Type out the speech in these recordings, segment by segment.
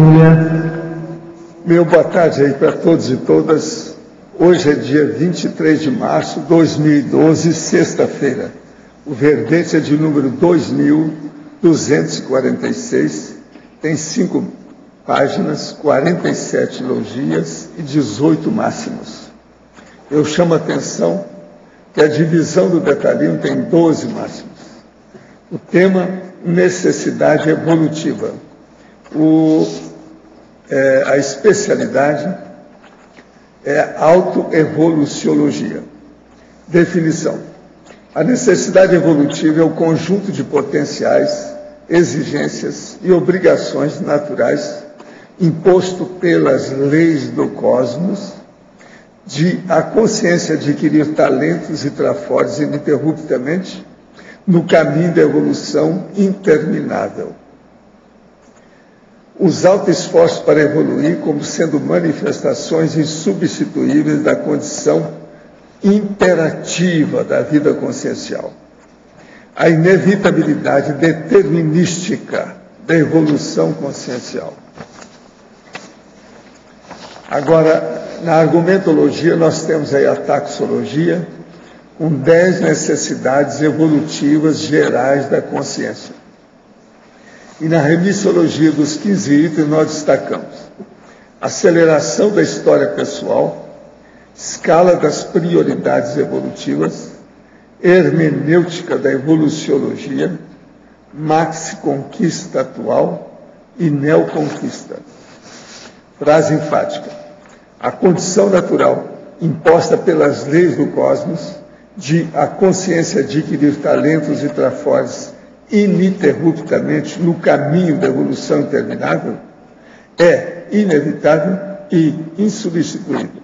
tertúlia. Meu boa tarde aí para todos e todas. Hoje é dia 23 de março de 2012, sexta-feira. O verbete é de número 2246, tem 5 páginas, 47 logias e 18 máximos. Eu chamo a atenção que a divisão do detalhinho tem 12 máximos. O tema, necessidade evolutiva. A especialidade é autoevoluciologia. Definição. A necessidade evolutiva é o conjunto de potenciais, exigências e obrigações naturais imposto pelas leis do cosmos de a consciência adquirir talentos e trafores ininterruptamente no caminho da evolução interminável. Os autoesforços para evoluir como sendo manifestações insubstituíveis da condição imperativa da vida consciencial. A inevitabilidade determinística da evolução consciencial. Agora, na argumentologia, nós temos aí a taxologia, com 10 necessidades evolutivas gerais da consciência. E na remissologia dos 15 itens nós destacamos aceleração da história pessoal, escala das prioridades evolutivas, hermenêutica da evoluciologia, maxi-conquista atual e neoconquista. Frase enfática. A condição natural imposta pelas leis do cosmos de a consciência adquirir talentos e trafores ininterruptamente no caminho da evolução interminável é inevitável e insubstituível.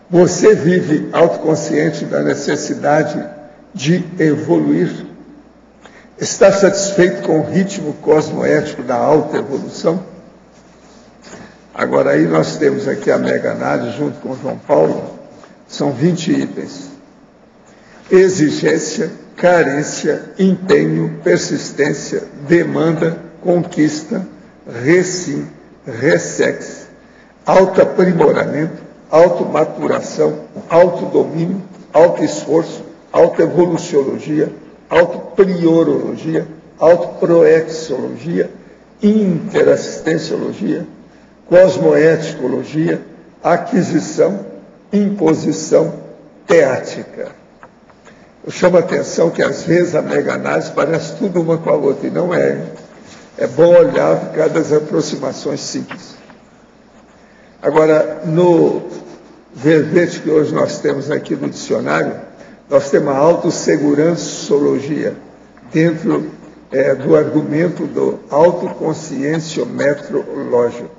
Você vive autoconsciente da necessidade de evoluir? Está satisfeito com o ritmo cosmoético da alta evolução? Agora aí nós temos aqui a mega análise junto com João Paulo, são 20 itens. Exigência, carência, empenho, persistência, demanda, conquista, resim, ressex, autoaprimoramento, automaturação, autodomínio, autoesforço, autoevoluciologia, autopriorologia, autoproexologia, interassistenciologia, cosmoeticologia, aquisição, imposição, teática. Eu chamo a atenção que às vezes a mega-análise parece tudo uma com a outra, e não é. É bom olhar por causa das aproximações simples. Agora, no verbete que hoje nós temos aqui no dicionário, nós temos a autossegurançologia, dentro do argumento do autoconscienciometrológico.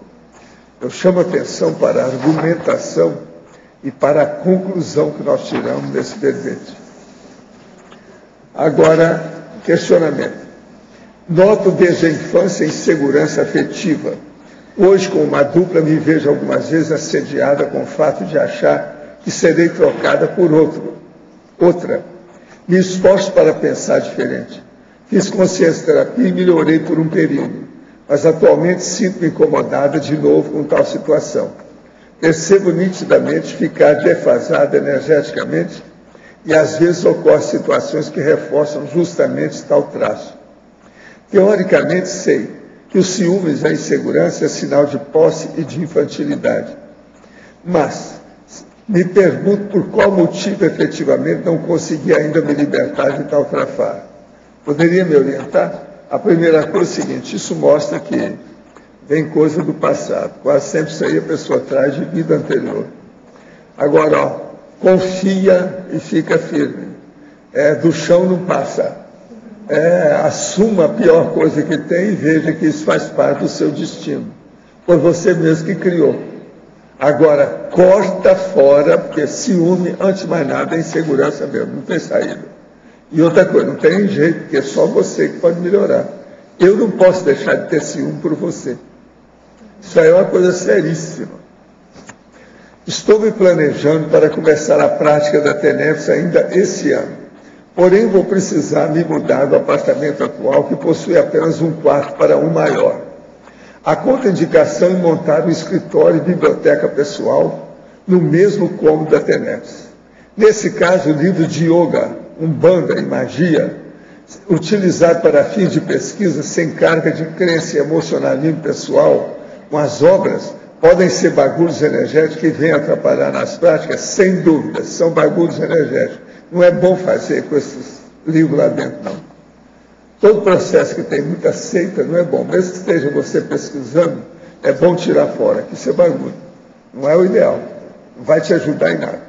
Eu chamo a atenção para a argumentação e para a conclusão que nós tiramos desse verbete. Agora, questionamento. Noto desde a infância insegurança afetiva. Hoje, com uma dupla, me vejo algumas vezes assediada com o fato de achar que serei trocada por outra. Me esforço para pensar diferente. Fiz consciência terapia e melhorei por um período, mas atualmente sinto-me incomodada de novo com tal situação. Percebo nitidamente ficar defasada energeticamente e às vezes ocorrem situações que reforçam justamente tal traço. Teoricamente sei que os ciúmes e a insegurança é sinal de posse e de infantilidade. Mas me pergunto por qual motivo efetivamente não consegui ainda me libertar de tal trafar. Poderia me orientar? A primeira coisa é o seguinte, isso mostra que vem coisa do passado. Quase sempre isso aí a pessoa traz de vida anterior. Agora, confia e fica firme. Do chão não passa. Assuma a pior coisa que tem e veja que isso faz parte do seu destino. Foi você mesmo que criou. Agora, corta fora, porque ciúme, antes de mais nada, é insegurança mesmo, não tem saída. E outra coisa, não tem jeito, porque é só você que pode melhorar. Eu não posso deixar de ter ciúme por você. Isso aí é uma coisa seríssima. Estou me planejando para começar a prática da TENEPS ainda esse ano. Porém, vou precisar me mudar do apartamento atual, que possui apenas um quarto para um maior. Há contraindicação em montar um escritório e biblioteca pessoal no mesmo cômodo da TENEPS. Nesse caso, o livro de yoga, umbanda e magia, utilizado para fins de pesquisa sem carga de crença e emocionalismo pessoal, com as obras, podem ser bagulhos energéticos que vêm atrapalhar nas práticas, sem dúvida, são bagulhos energéticos. Não é bom fazer com esses livros lá dentro, não. Todo processo que tem muita seita não é bom. Mesmo que esteja você pesquisando, é bom tirar fora, que isso é bagulho. Não é o ideal. Não vai te ajudar em nada.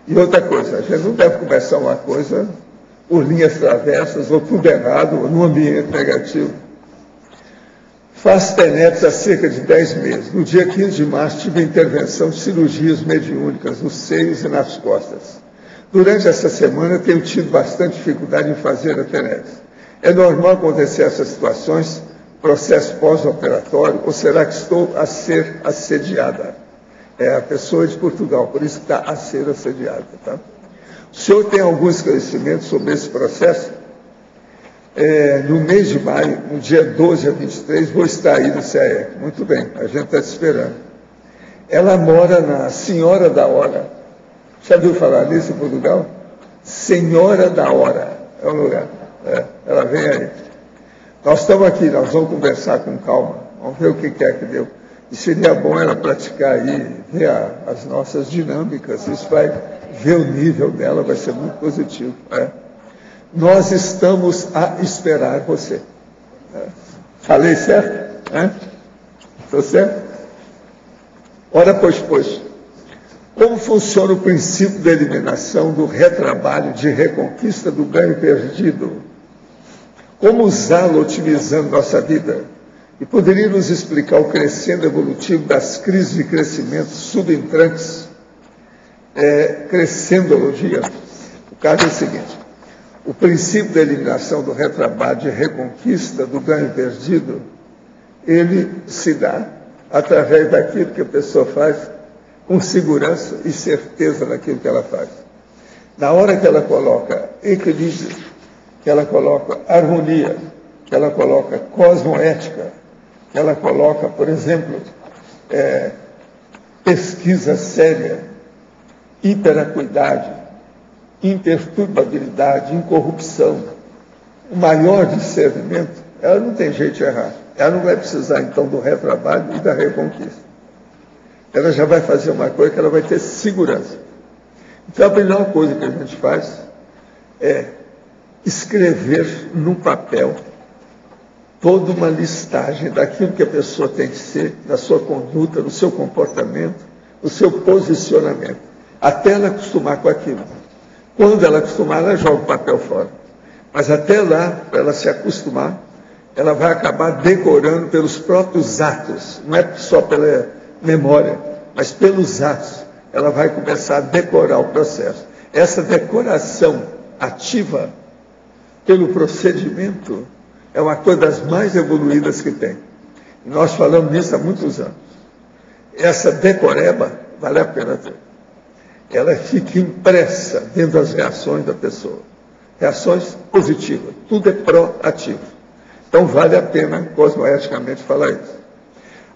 E outra coisa, a gente não deve começar uma coisa por linhas travessas, ou tudo errado, ou num ambiente negativo. Faço TENEPS há cerca de 10 meses. No dia 15 de março, tive intervenção de cirurgias mediúnicas nos seios e nas costas. Durante essa semana, tenho tido bastante dificuldade em fazer a TENEPS. É normal acontecer essas situações, processo pós-operatório, ou será que estou a ser assediada? É a pessoa de Portugal, por isso que está a ser assediada. Tá? O senhor tem algum esclarecimento sobre esse processo? No mês de maio, no dia 12 a 23, vou estar aí no CAEC. Muito bem, a gente está te esperando. Ela mora na Senhora da Hora. Já viu falar nisso em Portugal? Senhora da Hora é o lugar. Ela vem aí. Nós estamos aqui, nós vamos conversar com calma. Vamos ver o que é que deu. E seria bom ela praticar aí, ver as nossas dinâmicas. Isso vai ver o nível dela, vai ser muito positivo. Nós estamos a esperar você. Falei certo? Estou certo? Ora, pois. Como funciona o princípio da eliminação do retrabalho de reconquista do ganho perdido? Como usá-lo otimizando nossa vida? E poderia nos explicar o crescendo evolutivo das crises de crescimento subentrantes? Crescendologia. O caso é o seguinte. O princípio da eliminação do retrabalho de reconquista do ganho perdido, ele se dá através daquilo que a pessoa faz com segurança e certeza naquilo que ela faz. Na hora que ela coloca equilíbrio, que ela coloca harmonia, que ela coloca cosmoética, que ela coloca, por exemplo, pesquisa séria, hiperacuidade, imperturbabilidade, incorrupção, o maior discernimento, ela não tem jeito de errar. Ela não vai precisar, então, do retrabalho e da reconquista. Ela já vai fazer uma coisa que ela vai ter segurança. Então, a primeira coisa que a gente faz é escrever num papel toda uma listagem daquilo que a pessoa tem que ser, da sua conduta, do seu comportamento, do seu posicionamento, até ela acostumar com aquilo. Quando ela acostumar, ela joga o papel fora. Mas até lá, para ela se acostumar, ela vai acabar decorando pelos próprios atos, não é só pela memória, mas pelos atos. Ela vai começar a decorar o processo. Essa decoração ativa pelo procedimento é uma coisa das mais evoluídas que tem. E nós falamos nisso há muitos anos. Essa decoreba vale a pena ter. Ela fica impressa dentro das reações da pessoa. Reações positivas. Tudo é proativo. Então vale a pena, cosmoeticamente, falar isso.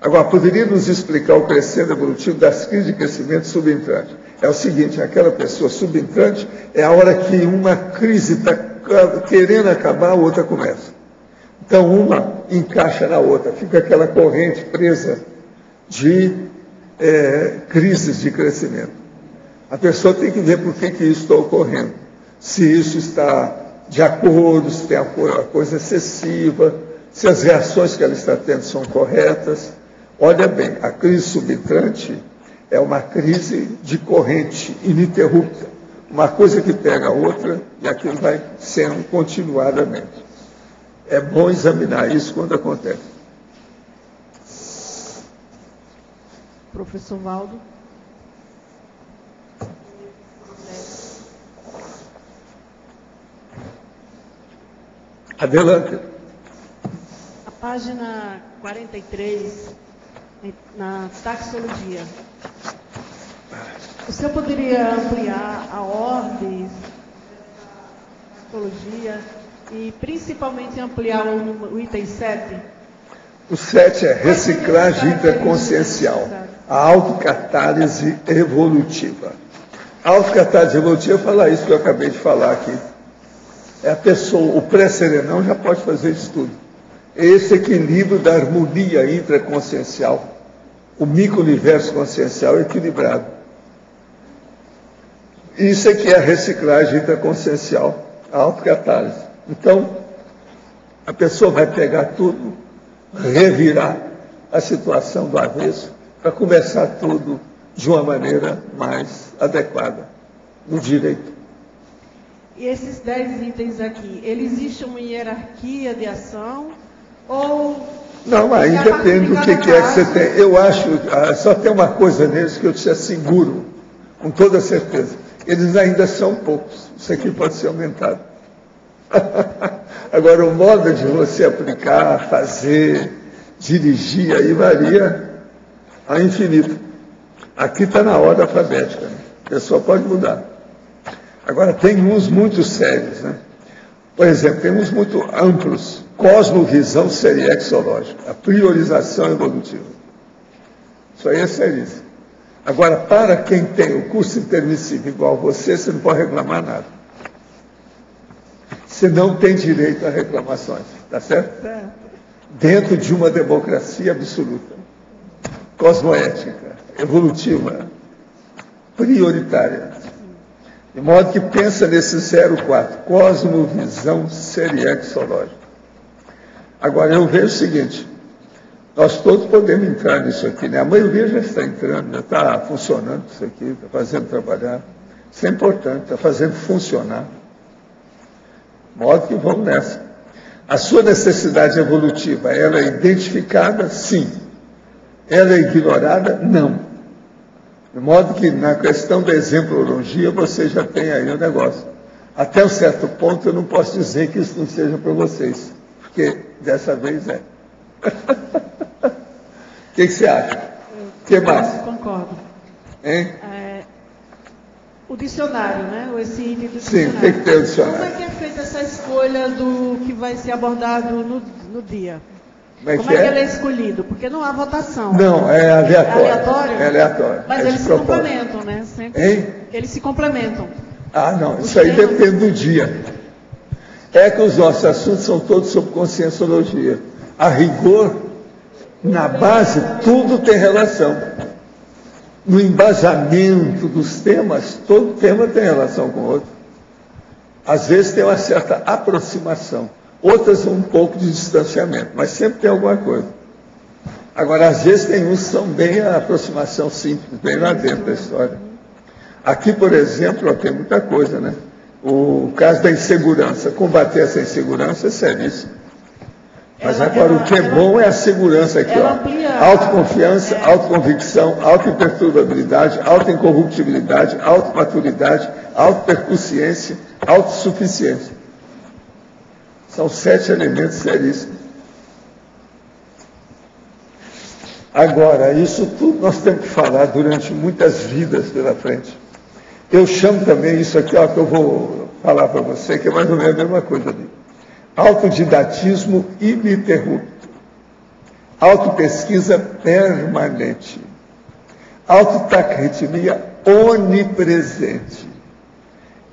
Agora, poderia nos explicar o crescendo evolutivo das crises de crescimento subentrante? É o seguinte, aquela pessoa subentrante é a hora que uma crise está querendo acabar, a outra começa. Então, uma encaixa na outra, fica aquela corrente presa de crises de crescimento. A pessoa tem que ver por que isso está ocorrendo. Se isso está de acordo, se tem a coisa excessiva, se as reações que ela está tendo são corretas. Olha bem, a crise subentrante é uma crise de corrente ininterrupta. Uma coisa que pega a outra e aquilo vai sendo continuadamente. É bom examinar isso quando acontece. Professor Valdo. Adelante. A página 43, na taxologia. O senhor poderia ampliar a ordem da taxologia e principalmente ampliar o item 7? O 7 é reciclagem intraconsciencial, a autocatálise evolutiva. A autocatálise evolutiva fala isso que eu acabei de falar aqui. É a pessoa, o pré-serenão já pode fazer isso tudo. Esse equilíbrio da harmonia intraconsciencial, o micro-universo consciencial equilibrado. Isso é que é a reciclagem intraconsciencial, a autocatálise. Então, a pessoa vai pegar tudo, revirar a situação do avesso, para começar tudo de uma maneira mais adequada, no direito. E esses 10 itens aqui, existe uma hierarquia de ação ou... Não, aí depende do que é que você tem. Eu acho, só tem uma coisa neles que eu te asseguro, com toda certeza. Eles ainda são poucos. Isso aqui pode ser aumentado. Agora, o modo de você aplicar, fazer, dirigir, aí varia a infinito. Aqui está na ordem alfabética, né? A pessoa pode mudar. Agora, tem uns muito sérios, né? Por exemplo, tem uns muito amplos. Cosmovisão seriexológica, a priorização evolutiva. Isso aí é seríssimo. Agora, para quem tem o curso intermissivo igual você não pode reclamar nada. Você não tem direito a reclamações, tá certo? Dentro de uma democracia absoluta, cosmoética, evolutiva, prioritária. De modo que pensa nesse 04, cosmovisão seriexológica. Agora, eu vejo o seguinte, nós todos podemos entrar nisso aqui, né? A maioria já está entrando, já está funcionando isso aqui, está fazendo trabalhar. Isso é importante, está fazendo funcionar. De modo que vamos nessa. A sua necessidade evolutiva, ela é identificada? Sim. Ela é ignorada? Não. De modo que na questão da exemplologia, você já tem aí o negócio. Até um certo ponto, eu não posso dizer que isso não seja para vocês, porque dessa vez é. O que você acha? O que mais? Concordo. Hein? O dicionário, né? Esse item do Sim, dicionário. tem que ter o dicionário. Como é que é feita essa escolha do que vai ser abordado no dia? Como é que ele é escolhido? Porque não há votação. Não, é aleatório. É aleatório? É aleatório. Mas eles se complementam, né? Sempre. Hein? Eles se complementam. Ah, não, isso aí depende do dia. É que os nossos assuntos são todos sobre conscienciologia. A rigor, na base, tudo tem relação. No embasamento dos temas, todo tema tem relação com o outro. Às vezes tem uma certa aproximação, outras um pouco de distanciamento, mas sempre tem alguma coisa. Agora, às vezes tem uns que são bem a aproximação simples, bem lá dentro da história. Aqui, por exemplo, ó, tem muita coisa, né? O caso da insegurança, combater essa insegurança é seríssimo. Mas agora o que é bom é a segurança aqui, ó. Autoconfiança, autoconvicção, autoimperturbabilidade, autoincorruptibilidade, automaturidade, autopercussiência, autossuficiência. São 7 elementos seríssimos. Agora, isso tudo nós temos que falar durante muitas vidas pela frente. Eu chamo também isso aqui, ó, que eu vou falar para você, que é mais ou menos a mesma coisa ali. Autodidatismo ininterrupto, autopesquisa permanente, autotacritmia onipresente,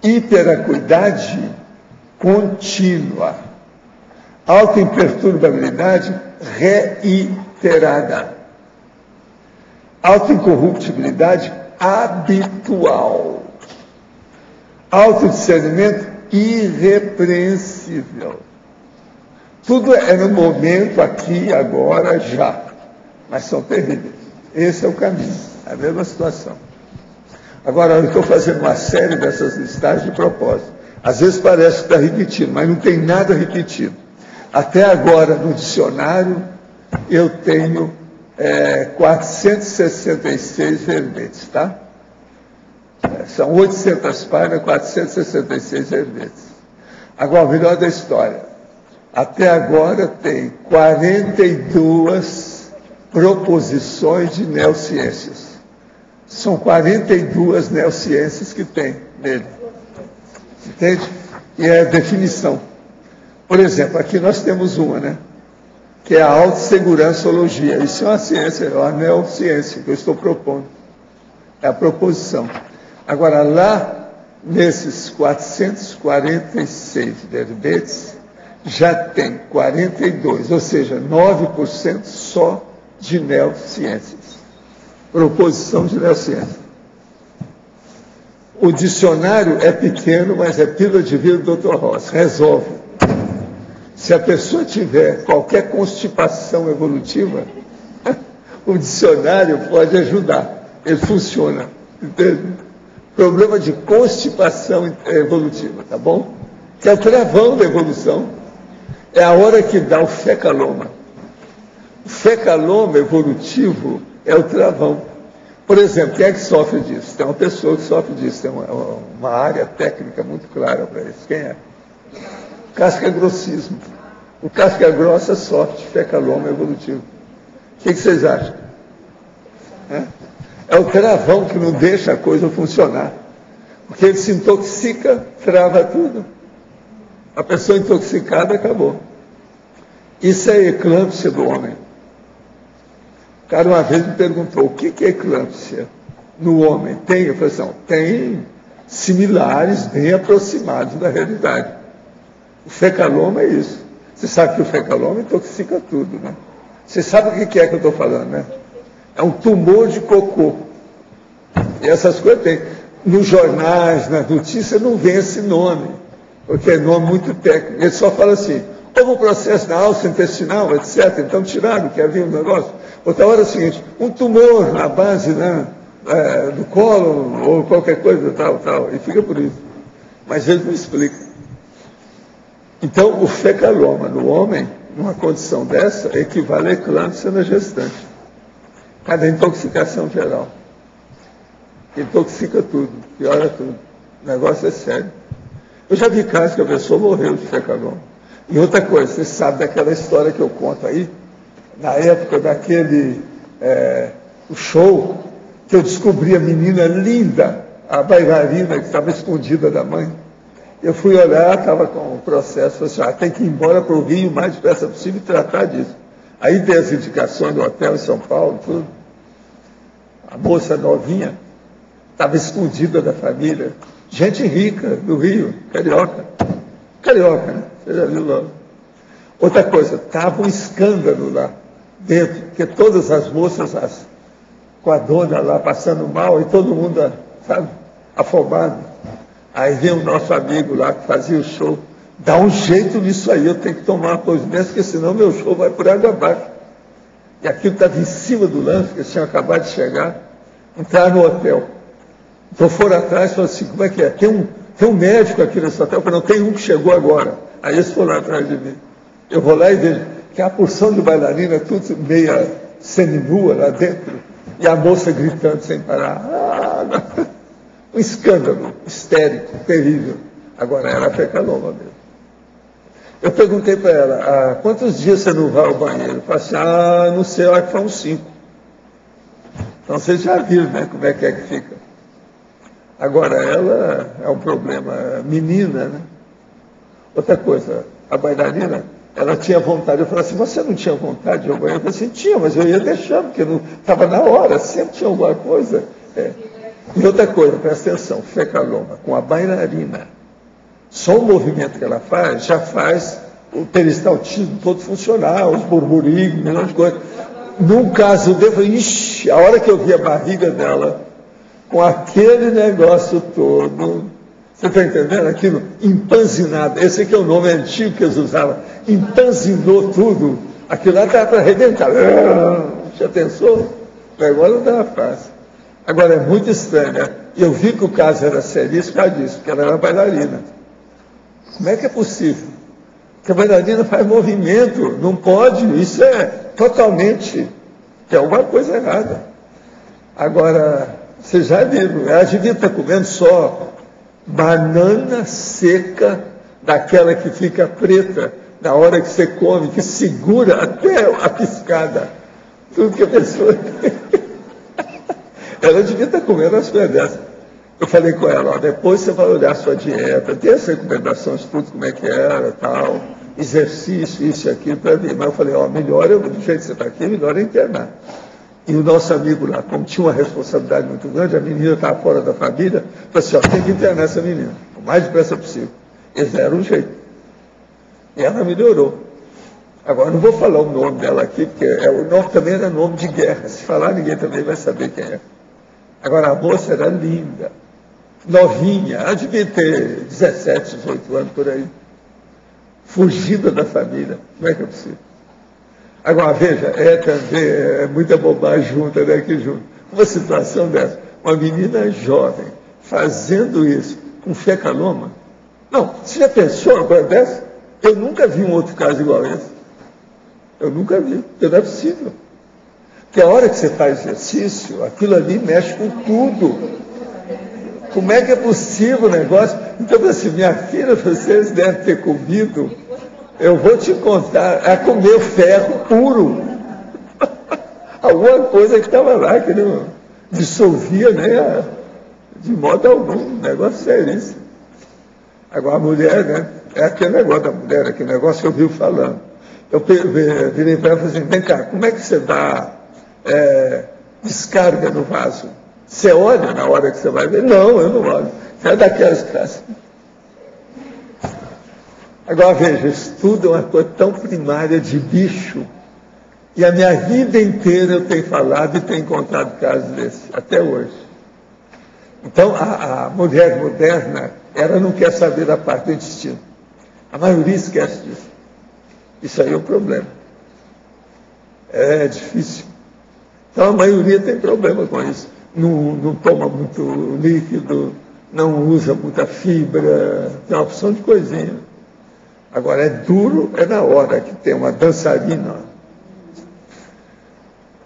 hiperacuidade contínua, autoimperturbabilidade reiterada, autoincorruptibilidade habitual, autodiscernimento irrepreensível. Tudo é no momento, aqui, agora, já. Mas são terríveis. Esse é o caminho, é a mesma situação. Agora, eu estou fazendo uma série dessas listagens de propósito. Às vezes parece que está repetindo, mas não tem nada repetido. Até agora, no dicionário, eu tenho 466 verbetes, tá? São 800 páginas, 466 verbetes. Agora, o melhor da história. Até agora tem 42 proposições de neociências. São 42 neociências que tem nele. Entende? E é a definição. Por exemplo, aqui nós temos uma, né? que é a autossegurançologia. Isso é uma ciência, é uma neociência que eu estou propondo. É a proposição. Agora, lá, nesses 446 verbetes, já tem 42, ou seja, 9% só de neociências. Proposição de neociência. O dicionário é pequeno, mas é pílula de vida do Dr. Ross. Resolve. Se a pessoa tiver qualquer constipação evolutiva, o dicionário pode ajudar. Ele funciona. Entende? Problema de constipação evolutiva, tá bom? Que é o travão da evolução. É a hora que dá o fecaloma. O fecaloma evolutivo é o travão. Por exemplo, quem é que sofre disso? Tem uma pessoa que sofre disso, tem uma área técnica muito clara para isso. Quem é? Casca-grossismo. O casca-grossa sofre de fecaloma evolutivo. O que vocês acham? É o travão que não deixa a coisa funcionar. Porque ele se intoxica, trava tudo. A pessoa intoxicada acabou. Isso é eclâmpsia do homem. O cara uma vez me perguntou, o que é eclâmpsia no homem? Tem? Eu falei assim, tem similares bem aproximados da realidade. O fecaloma é isso. Você sabe que o fecaloma intoxica tudo, né? Você sabe o que é que eu estou falando, né? É um tumor de cocô. E essas coisas tem. Nos jornais, nas notícias, não vem esse nome, porque é nome muito técnico. Ele só fala assim, houve um processo na alça intestinal, etc. Então tiraram, que havia um negócio. Outra hora é o seguinte, um tumor na base, né, do colo, ou qualquer coisa, tal, e fica por isso. Mas eles não explicam. Então, o fecaloma no homem, numa condição dessa, equivale a eclâmpsia na gestante. Cada intoxicação geral. Intoxica tudo, piora tudo. O negócio é sério. Eu já vi casos que a pessoa morreu de fecaloma. E outra coisa, você sabe daquela história que eu conto aí, na época daquele o show, que eu descobri a menina linda, a bailarina que estava escondida da mãe. Eu fui olhar, estava com o processo, falei assim, tem que ir embora para o Rio o mais depressa possível e tratar disso. Aí dei as indicações do hotel em São Paulo, tudo. A moça novinha estava escondida da família. Gente rica do Rio, carioca. Carioca, né? Você já viu lá. Outra coisa, estava um escândalo lá dentro, porque todas as moças com a dona lá passando mal e todo mundo, sabe, afobado. Aí vem o nosso amigo lá que fazia o show, dá um jeito nisso aí, eu tenho que tomar uma providência, porque senão meu show vai por água abaixo. E aquilo estava em cima do lance, que eles tinham acabado de chegar, entraram no hotel. Então foram atrás e falaram assim, como é que é? Tem um médico aqui nesse hotel? Eu falei, não, tem um que chegou agora. Aí eles foram atrás de mim. Eu vou lá e vejo que a porção de bailarina, tudo meia seminua lá dentro, e a moça gritando sem parar. Um escândalo histérico, terrível. Agora era fecaloma mesmo. Eu perguntei para ela, quantos dias você não vai ao banheiro? Eu falei assim, não sei, eu acho que foi uns 5. Então vocês já viram, né, como é que fica. Agora ela é um problema, menina, né? Outra coisa, a bailarina, ela tinha vontade. Eu falei assim, você não tinha vontade de ir ao banheiro? Eu falei assim, tinha, mas eu ia deixando, porque não estava na hora, sempre tinha alguma coisa. E outra coisa, presta atenção, fecaloma com a bailarina. Só o movimento que ela faz, já faz o peristaltismo todo funcionar, os burburinhos, milhões de coisas. Num caso dele, eu falei, ixi, a hora que eu vi a barriga dela, com aquele negócio todo, você está entendendo? Aquilo empanzinado, esse aqui é o nome antigo que eles usavam, empanzinou tudo, aquilo lá estava para arrebentar. Já pensou? Agora não dava fácil. Agora é muito estranho, né? Eu vi que o caso era seríssimo por causa disso, porque ela era bailarina. Como é que é possível? Porque a bailarina faz movimento, não pode, isso é totalmente, tem alguma coisa errada. Agora, vocês já viram, ela devia estar comendo só banana seca, daquela que fica preta, na hora que você come, que segura até a piscada. Tudo que a pessoa tem. Ela devia estar comendo as coisas dessas. Eu falei com ela, depois você vai olhar a sua dieta, tem as recomendações, tudo como é que era, tal, exercício, isso e aquilo para ver. Mas eu falei, melhor, do jeito que você está aqui, melhor é internar. E o nosso amigo lá, como tinha uma responsabilidade muito grande, a menina estava fora da família, falou assim, tem que internar essa menina, o mais depressa possível. Eles deram um jeito. E ela melhorou. Agora, não vou falar o nome dela aqui, porque o nome também era nome de guerra. Se falar, ninguém também vai saber quem é. Agora, a moça era linda, novinha, ela devia ter 17, 18 anos, por aí. Fugida da família. Como é que é possível? Agora, veja, também muita bobagem junta, né, aqui junto. Uma situação dessa, uma menina jovem, fazendo isso, com fé caloma. Não, você já pensou uma coisa dessa? Eu nunca vi um outro caso igual a esse. Eu nunca vi, porque não é possível. Porque a hora que você faz exercício, aquilo ali mexe com tudo. Como é que é possível o negócio? Então, assim, minha filha, vocês devem ter comido, eu vou te contar, a comer ferro puro. Alguma coisa que estava lá, que não dissolvia, né, de modo algum, um negócio seríssimo. Agora a mulher, né, é aquele negócio da mulher, aquele negócio que eu vi falando. Eu virei para ela e falei assim, vem cá, como é que você dá descarga no vaso? Você olha na hora que você vai ver? Não, eu não olho. Você é daquelas classes. Agora veja, estudo é uma coisa tão primária de bicho. E a minha vida inteira eu tenho falado e tenho encontrado casos desses, até hoje. Então, a mulher moderna, ela não quer saber da parte do intestino. A maioria esquece disso. Isso aí é um problema. É difícil. Então, a maioria tem problema com isso. Não toma muito líquido, não usa muita fibra, tem uma opção de coisinha. Agora, é duro, é na hora que tem uma dançarina.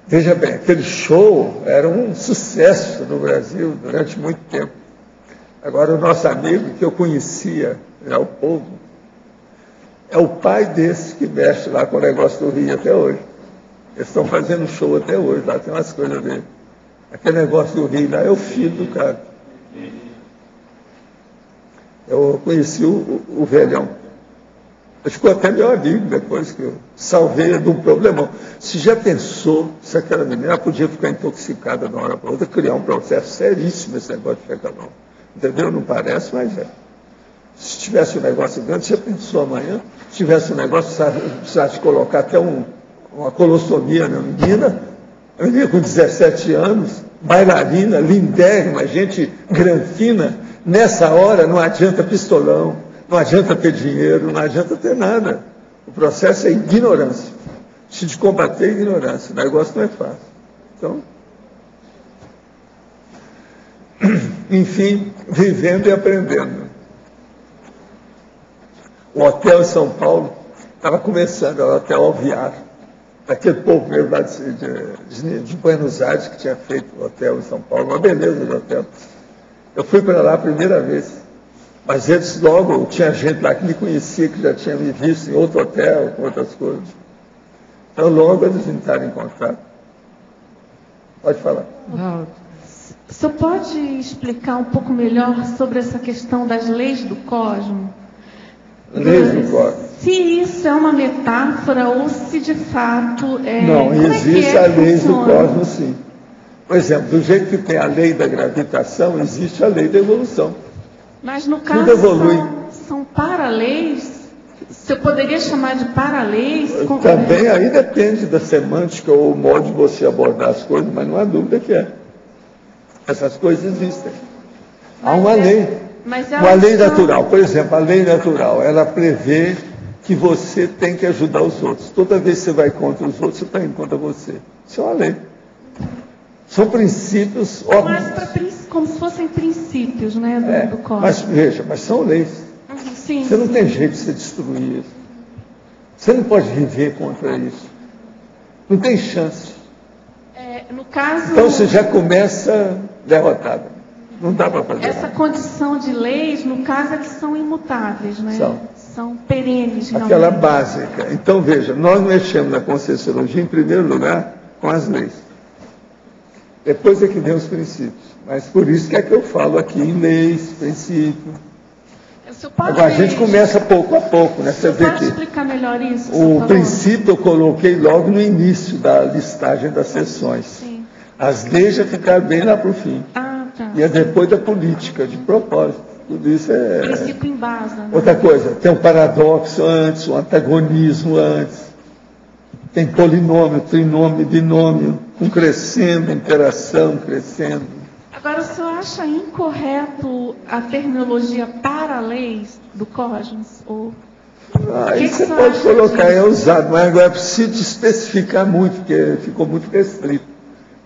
Veja bem, aquele show era um sucesso no Brasil durante muito tempo. Agora, o nosso amigo que eu conhecia, já o povo, é o pai desse que mexe lá com o negócio do Rio até hoje. Eles estão fazendo show até hoje, lá tem umas coisas dele. Aquele negócio do Rio lá é o filho do cara. Eu conheci o velhão. Ele ficou até meu amigo depois que eu salvei de um problemão. Se já pensou se aquela menina podia ficar intoxicada de uma hora para outra, criar um processo seríssimo esse negócio de fecalão. Entendeu? Não parece, mas é. Se tivesse um negócio grande, você pensou amanhã, se tivesse um negócio, precisasse colocar até uma colostomia na menina, a menina com 17 anos, bailarina, lindérrima, gente granfina, nessa hora não adianta pistolão, não adianta ter dinheiro, não adianta ter nada. O processo é ignorância. Se de combater a ignorância, o negócio não é fácil. Então, enfim, vivendo e aprendendo. O hotel em São Paulo estava começando, era o Hotel Alvear, daquele povo mesmo lá de Buenos Aires que tinha feito o hotel em São Paulo, uma beleza de hotel. Eu fui para lá a primeira vez, mas eles logo, tinha gente lá que me conhecia, que já tinha me visto em outro hotel, com outras coisas. Então logo eles entraram em contato. Pode falar. O senhor pode explicar um pouco melhor sobre essa questão das leis do cosmos? Leis do cosmos. Se isso é uma metáfora ou se de fato é... Não, existe a lei do cosmos, sim. Por exemplo, do jeito que tem a lei da gravitação, existe a lei da evolução. Mas no caso são paraleis? Você poderia chamar de paraleis? Também aí depende da semântica ou o modo de você abordar as coisas, mas não há dúvida que é. Essas coisas existem. Há uma lei. Uma lei natural, por exemplo, a lei natural, ela prevê que você tem que ajudar os outros. Toda vez que você vai contra os outros, você está indo contra você. Isso é uma lei. São princípios óbvios. Mas como se fossem princípios, né, do código. Mas veja, mas são leis. Sim, você não tem jeito de você destruir isso. Você não pode viver contra isso. Não tem chance. No caso... Então você já começa derrotado. Não dá para fazer essa nada. Condição de leis, no caso, é que são imutáveis, né? São perenes. Realmente. Aquela básica. Então, veja, nós mexemos na Conscienciologia, em primeiro lugar, com as leis. Depois é que vem os princípios. Mas por isso que é que eu falo aqui em leis, princípios. Agora, a gente começa pouco a pouco, né? Você vê pode que explicar melhor isso? o princípio eu coloquei logo no início da listagem das sessões. Sim. As leis já ficaram bem lá para o fim. Ah, tá. E é depois da política, de propósito. Tudo isso é... O princípio embasa. Né? Outra coisa, tem um paradoxo antes, um antagonismo antes. Tem polinômio, trinômio, binômio, um crescendo, interação, crescendo. Agora, o senhor acha incorreto a terminologia para leis do cosmos? Ou... Aí você pode colocar, é usado, mas agora é preciso especificar muito, porque ficou muito restrito.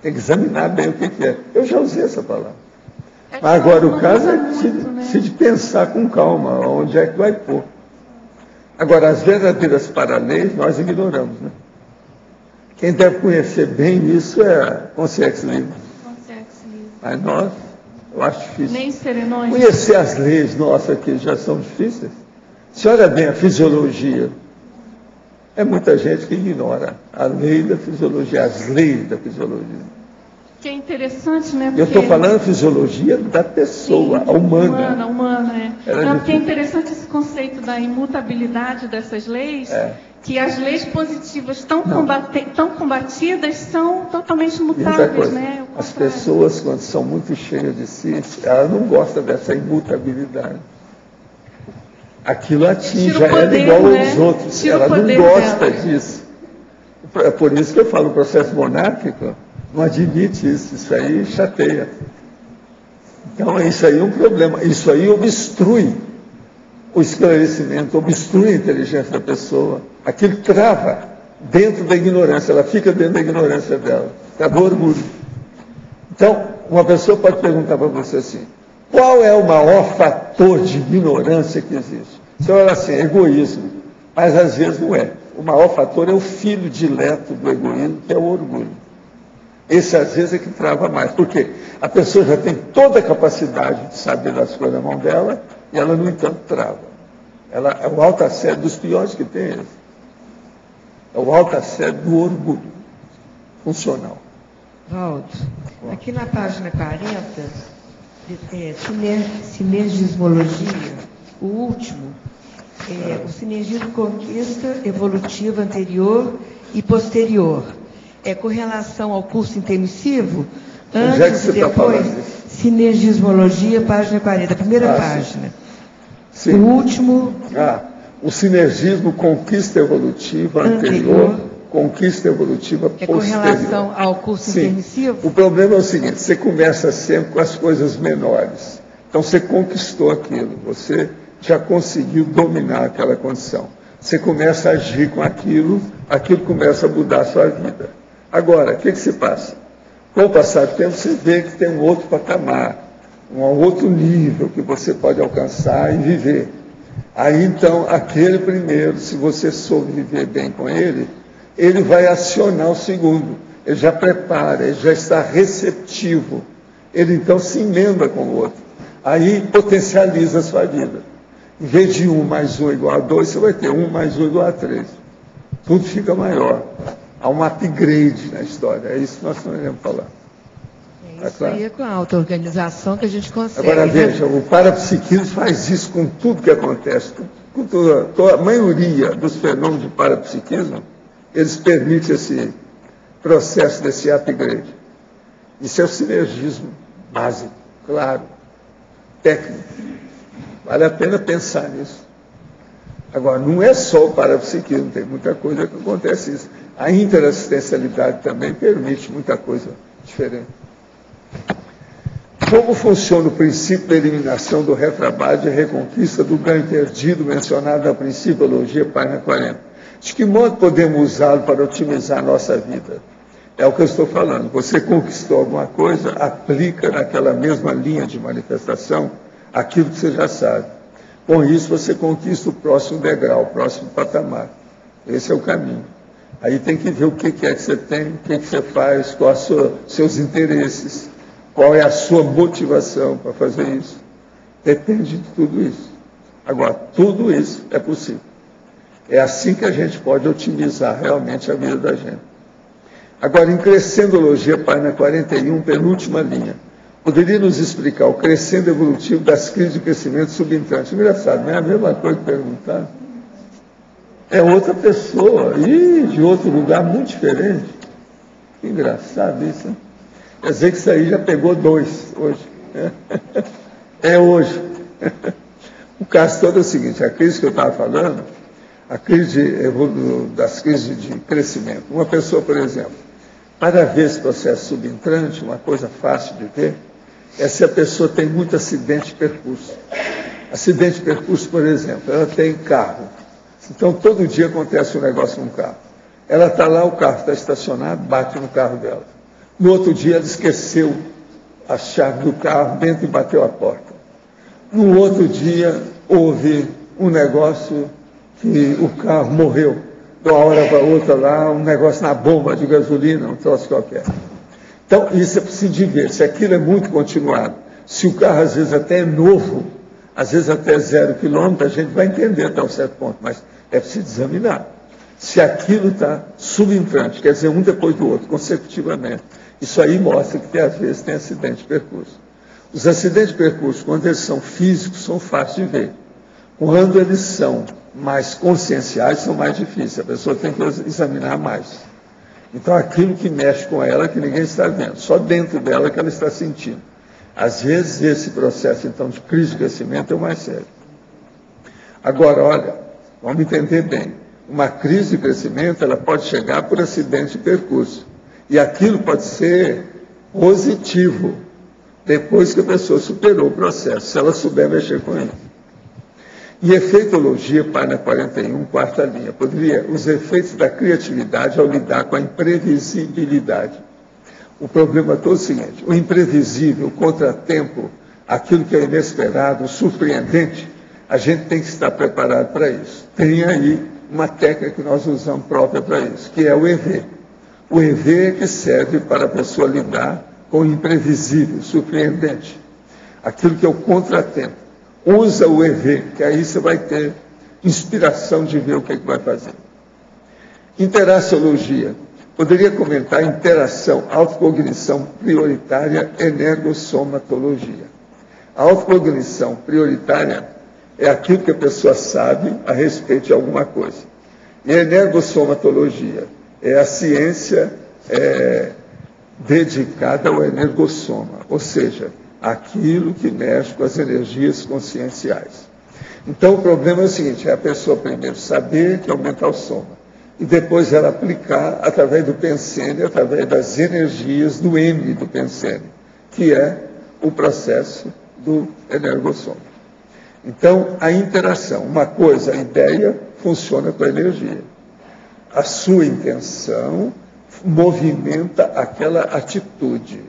Tem que examinar bem o que é. Eu já usei essa palavra. Mas agora o caso é de pensar com calma onde é que vai pôr. Agora, as verdadeiras paraleis nós ignoramos, né? Quem deve conhecer bem isso é a consciência livre. Mas nós, eu acho difícil. Nem serenões. Conhecer as leis nossas que já são difíceis. Se olha bem a fisiologia, é muita gente que ignora a lei da fisiologia, as leis da fisiologia. Que é interessante, né? Porque... Eu estou falando fisiologia da pessoa, sim, a humana. Humana, é. Não, porque é interessante esse conceito da imutabilidade dessas leis, que as leis positivas tão combatidas são totalmente mutáveis, né? As pessoas, quando são muito cheias de si, elas não gostam dessa imutabilidade. Aquilo atinge ela igual aos outros. Ela não gosta disso. É por isso que eu falo, o processo monárquico não admite isso. Isso aí chateia. Então, isso aí é um problema. Isso aí obstrui o esclarecimento, obstrui a inteligência da pessoa. Aquilo trava dentro da ignorância. Ela fica dentro da ignorância dela. Acabou o orgulho. Então, uma pessoa pode perguntar para você assim: qual é o maior fator de ignorância que existe? Você olha assim, egoísmo. Mas às vezes não é. O maior fator é o filho dileto do egoísmo, que é o orgulho. Esse às vezes é que trava mais. Por quê? A pessoa já tem toda a capacidade de saber das coisas na mão dela, e ela, no entanto, trava. Ela é o alto-assédio dos piores que tem. É o alto-assédio do orgulho funcional. Valdo, aqui na página 40, sinergismologia, o último, o sinergismo conquista evolutiva anterior e posterior. Com relação ao curso intermissivo, antes e depois, sinergismologia, página 40, primeira página. Sim. O último... o sinergismo conquista evolutiva anterior, conquista evolutiva posterior. Com relação ao curso intermissivo? O problema é o seguinte, você começa sempre com as coisas menores. Então você conquistou aquilo, você já conseguiu dominar aquela condição. Você começa a agir com aquilo, aquilo começa a mudar a sua vida. Agora, o que se passa? Com o passar do tempo, você vê que tem um outro patamar, um outro nível que você pode alcançar e viver. Aí, então, aquele primeiro, se você soube viver bem com ele, ele vai acionar o segundo. Ele já prepara, ele já está receptivo. Ele, então, se emenda com o outro. Aí, potencializa a sua vida. Em vez de 1 mais 1 igual a 2, você vai ter 1 mais 1 igual a 3. Tudo fica maior. Há um upgrade na história. É isso que nós queremos falar. Isso aí é com a auto-organização que a gente consegue. Agora, veja, o parapsiquismo faz isso com tudo que acontece. A maioria dos fenômenos do parapsiquismo, eles permitem esse processo desse upgrade. Isso é o sinergismo básico, claro, técnico. Vale a pena pensar nisso. Agora, não é só o parapsiquismo, tem muita coisa que acontece isso. A interassistencialidade também permite muita coisa diferente. Como funciona o princípio da eliminação do retrabalho e reconquista do ganho perdido mencionado na Principiologia, página 40? De que modo podemos usá-lo para otimizar a nossa vida? É o que eu estou falando. Você conquistou alguma coisa, aplica naquela mesma linha de manifestação aquilo que você já sabe. Com isso, você conquista o próximo degrau, o próximo patamar. Esse é o caminho. Aí tem que ver o que é que você tem, o que é que você faz, quais são os seus interesses, qual é a sua motivação para fazer isso. Depende de tudo isso. Agora, tudo isso é possível. É assim que a gente pode otimizar realmente a vida da gente. Agora, em Crescendologia, página 41, penúltima linha. poderia nos explicar o crescendo evolutivo das crises de crescimento subentrante? Engraçado, não é a mesma coisa que perguntar. É outra pessoa, e de outro lugar muito diferente. Que engraçado isso, hein? Quer dizer que isso aí já pegou 2 hoje. É hoje. O caso todo é o seguinte, a crise que eu estava falando, a crise das crises de crescimento. Uma pessoa, por exemplo, para ver esse processo subentrante, uma coisa fácil de ver, é se a pessoa tem muito acidente de percurso. Acidente de percurso, por exemplo, ela tem carro. Então, todo dia acontece um negócio no carro. Ela está lá, o carro está estacionado, bate no carro dela. No outro dia, ela esqueceu a chave do carro dentro e bateu a porta. No outro dia, houve um negócio que o carro morreu. De uma hora para outra lá, um negócio na bomba de gasolina, um troço qualquer. Então, isso é preciso de ver, se aquilo é muito continuado. Se o carro, às vezes, até é novo, às vezes até 0 quilômetro, a gente vai entender até um certo ponto, mas é preciso examinar. Se aquilo está subentrante, quer dizer, um depois do outro, consecutivamente, isso aí mostra que, às vezes, tem acidente de percurso. Os acidentes de percurso, quando eles são físicos, são fáceis de ver. Quando eles são mais conscienciais, são mais difíceis. A pessoa tem que examinar mais. Então, aquilo que mexe com ela, que ninguém está vendo, só dentro dela que ela está sentindo. Às vezes, esse processo, então, de crise de crescimento é o mais sério. Agora, olha, vamos entender bem. Uma crise de crescimento, ela pode chegar por acidente de percurso. E aquilo pode ser positivo, depois que a pessoa superou o processo, se ela souber mexer com ele. E efeitologia, página 41, quarta linha. Poderia, os efeitos da criatividade ao lidar com a imprevisibilidade. O problema todo é o seguinte, o imprevisível, o contratempo, aquilo que é inesperado, o surpreendente, a gente tem que estar preparado para isso. Tem aí uma técnica que nós usamos própria para isso, que é o EV. O EV é que serve para a pessoa lidar com o imprevisível, surpreendente. Aquilo que é o contratempo. Usa o EV, que aí você vai ter inspiração de ver o que é que vai fazer. Interaciologia. Poderia comentar interação, autocognição prioritária, energossomatologia. A autocognição prioritária é aquilo que a pessoa sabe a respeito de alguma coisa. E a energossomatologia é a ciência dedicada ao energossoma, ou seja, aquilo que mexe com as energias conscienciais. Então, o problema é o seguinte, é a pessoa primeiro saber que aumenta o soma, e depois ela aplicar através do pensene, através das energias do M do pensene, que é o processo do energossoma. Então, a interação, uma coisa, a ideia, funciona com a energia. A sua intenção movimenta aquela atitude.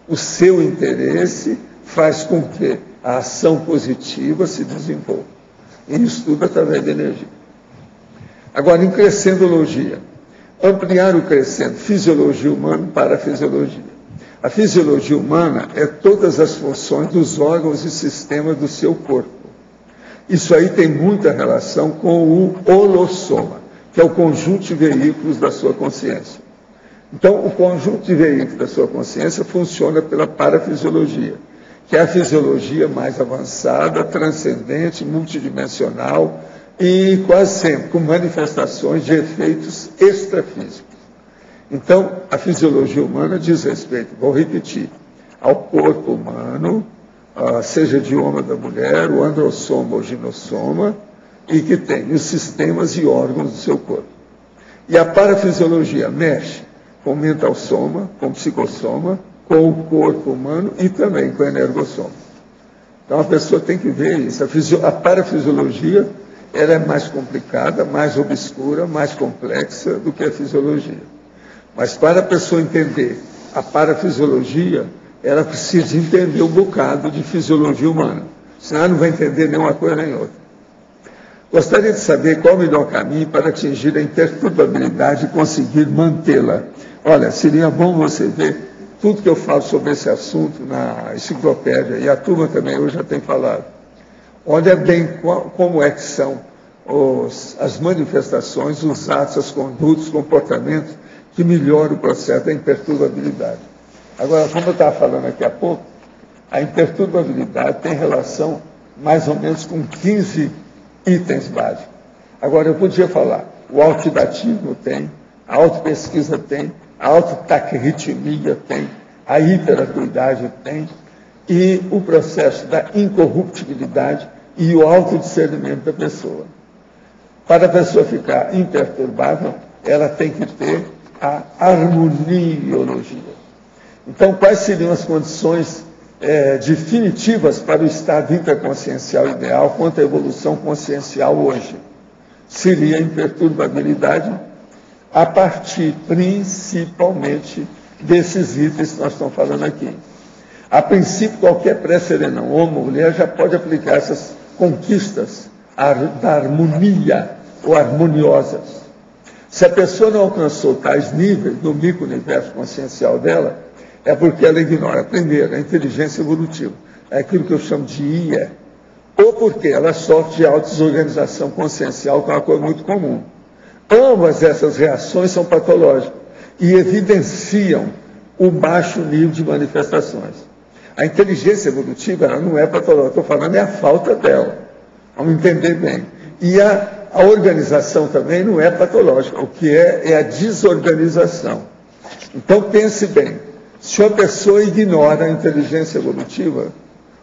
O seu interesse faz com que a ação positiva se desenvolva. E isso tudo através da energia. Agora, em crescendologia, ampliar o crescendo, fisiologia humana para a fisiologia. A fisiologia humana é todas as funções dos órgãos e sistemas do seu corpo. Isso aí tem muita relação com o holossoma, que é o conjunto de veículos da sua consciência. Então, o conjunto de veículos da sua consciência funciona pela parafisiologia, que é a fisiologia mais avançada, transcendente, multidimensional e quase sempre com manifestações de efeitos extrafísicos. Então, a fisiologia humana diz respeito, vou repetir, ao corpo humano, seja de homem ou da mulher, o androssoma ou ginossoma, e que tem os sistemas e órgãos do seu corpo. E a parafisiologia mexe com o mental soma, com o psicossoma, com o corpo humano e também com o energossoma. Então a pessoa tem que ver isso. A parafisiologia ela é mais complicada, mais obscura, mais complexa do que a fisiologia. Mas para a pessoa entender a parafisiologia, ela precisa entender um bocado de fisiologia humana. Senão ela não vai entender nem uma coisa nem outra. Gostaria de saber qual o melhor caminho para atingir a imperturbabilidade e conseguir mantê-la. Olha, seria bom você ver tudo que eu falo sobre esse assunto na enciclopédia, e a turma também hoje já tem falado. Olha bem como é que são as manifestações, os atos, as condutas, os comportamentos que melhoram o processo da imperturbabilidade. Agora, como eu estava falando aqui há pouco, A imperturbabilidade tem relação mais ou menos com 15 itens básicos. Agora, eu podia falar, o autodidatismo tem, a autopesquisa tem, a autotaquirritmia tem, a hiperacuidade tem, e o processo da incorruptibilidade e o autodiscernimento da pessoa. Para a pessoa ficar imperturbável, ela tem que ter a harmoniologia. Então, quais seriam as condições definitivas para o estado interconsciencial ideal quanto à evolução consciencial hoje? Seria a imperturbabilidade a partir, principalmente, desses itens que nós estamos falando aqui. A princípio, qualquer pré-serenão, homem ou mulher, já pode aplicar essas conquistas da harmonia ou harmoniosas. Se a pessoa não alcançou tais níveis no micro-universo consciencial dela, é porque ela ignora, primeiro, a inteligência evolutiva, é aquilo que eu chamo de IA, ou porque ela sofre de autodesorganização consciencial, que é uma coisa muito comum. Ambas essas reações são patológicas e evidenciam o baixo nível de manifestações. A inteligência evolutiva ela não é patológica, estou falando é a falta dela. Vamos entender bem. E a organização também não é patológica, o que é a desorganização. Então pense bem, se a pessoa ignora a inteligência evolutiva,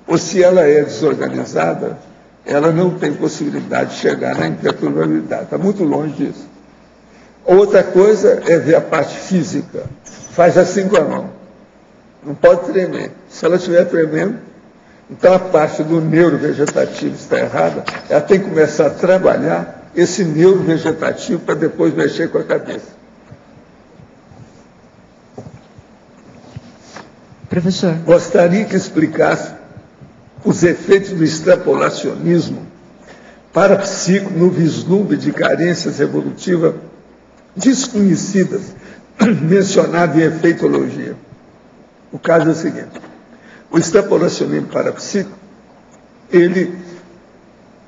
ou se ela é desorganizada, ela não tem possibilidade de chegar na imperturbabilidade. Está muito longe disso. Outra coisa é ver a parte física. Faz assim com a mão. Não pode tremer. Se ela estiver tremendo, então a parte do neurovegetativo está errada. Ela tem que começar a trabalhar esse neurovegetativo para depois mexer com a cabeça. Professor. Gostaria que explicasse os efeitos do extrapolacionismo para a psico no vislumbre de carências evolutivas desconhecidas, mencionado em efeitologia. O caso é o seguinte, o extrapolacionismo parapsíquico,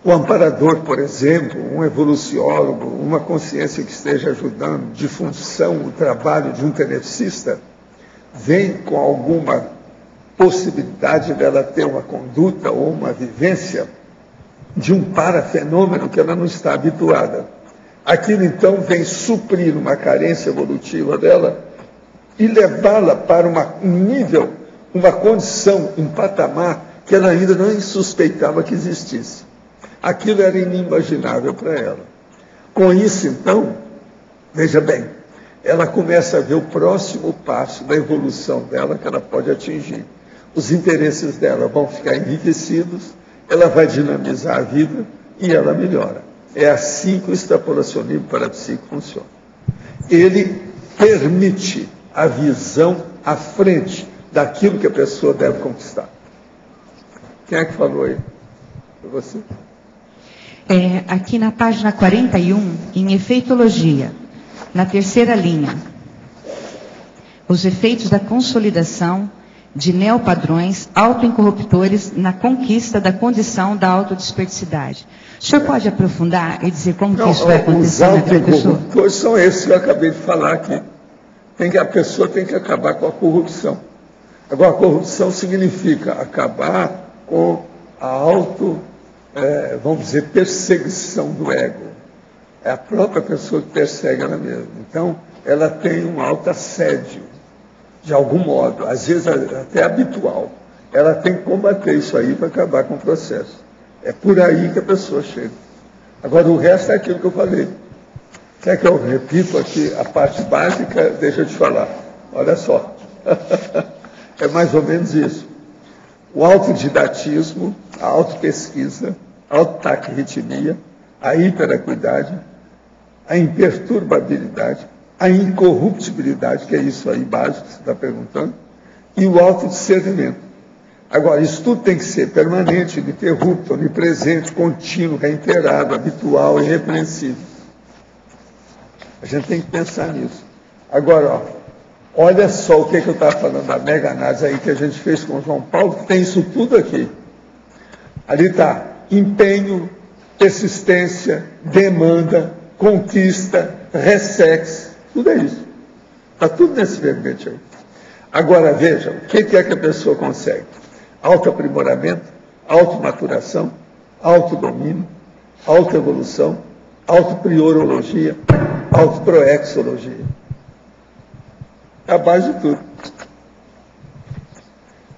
o amparador, por exemplo, um evoluciólogo, uma consciência que esteja ajudando de função o trabalho de um tenepsista, vem com alguma possibilidade dela ter uma conduta ou uma vivência de um parafenômeno que ela não está habituada. Aquilo, então, vem suprir uma carência evolutiva dela e levá-la para um nível, uma condição, um patamar que ela ainda não suspeitava que existisse. Aquilo era inimaginável para ela. Com isso, então, veja bem, ela começa a ver o próximo passo da evolução dela que ela pode atingir. Os interesses dela vão ficar enriquecidos, ela vai dinamizar a vida e ela melhora. É assim que o extrapolacionismo parapsíquico funciona. Ele permite a visão à frente daquilo que a pessoa deve conquistar. Quem é que falou aí? Foi você? Aqui na página 41, em efeitologia, na terceira linha, os efeitos da consolidação de neopadrões autoincorruptores na conquista da condição da autodesperticidade. O senhor pode aprofundar e dizer como que isso vai acontecer? Os autoincorruptores são esses que eu acabei de falar aqui. A pessoa tem que acabar com a corrupção. Agora, a corrupção significa acabar com a vamos dizer, perseguição do ego. É a própria pessoa que persegue ela mesma. Então, ela tem um autoassédio, de algum modo, às vezes até habitual. Ela tem que combater isso aí para acabar com o processo. É por aí que a pessoa chega. Agora, o resto é aquilo que eu falei. Quer que eu repito aqui a parte básica? Deixa eu te falar. Olha só. É mais ou menos isso. O autodidatismo, a autopesquisa, a autotaquirritmia, a hiperacuidade, a imperturbabilidade, a incorruptibilidade, que é isso aí básico que você está perguntando, e o autodiscernimento. Agora, isso tudo tem que ser permanente, ininterrupto, onipresente, contínuo, reiterado, habitual, irrepreensível. A gente tem que pensar nisso. Agora, olha só o que eu estava falando da mega análise aí que a gente fez com o João Paulo, que tem isso tudo aqui. Ali está empenho, persistência, demanda, conquista, ressex, tudo é isso. Está tudo nesse verbete aí. Agora, veja, o que é que a pessoa consegue? autoaprimoramento, automaturação, autodomínio, autoevolução, autopriorologia, autoproexologia. É a base de tudo.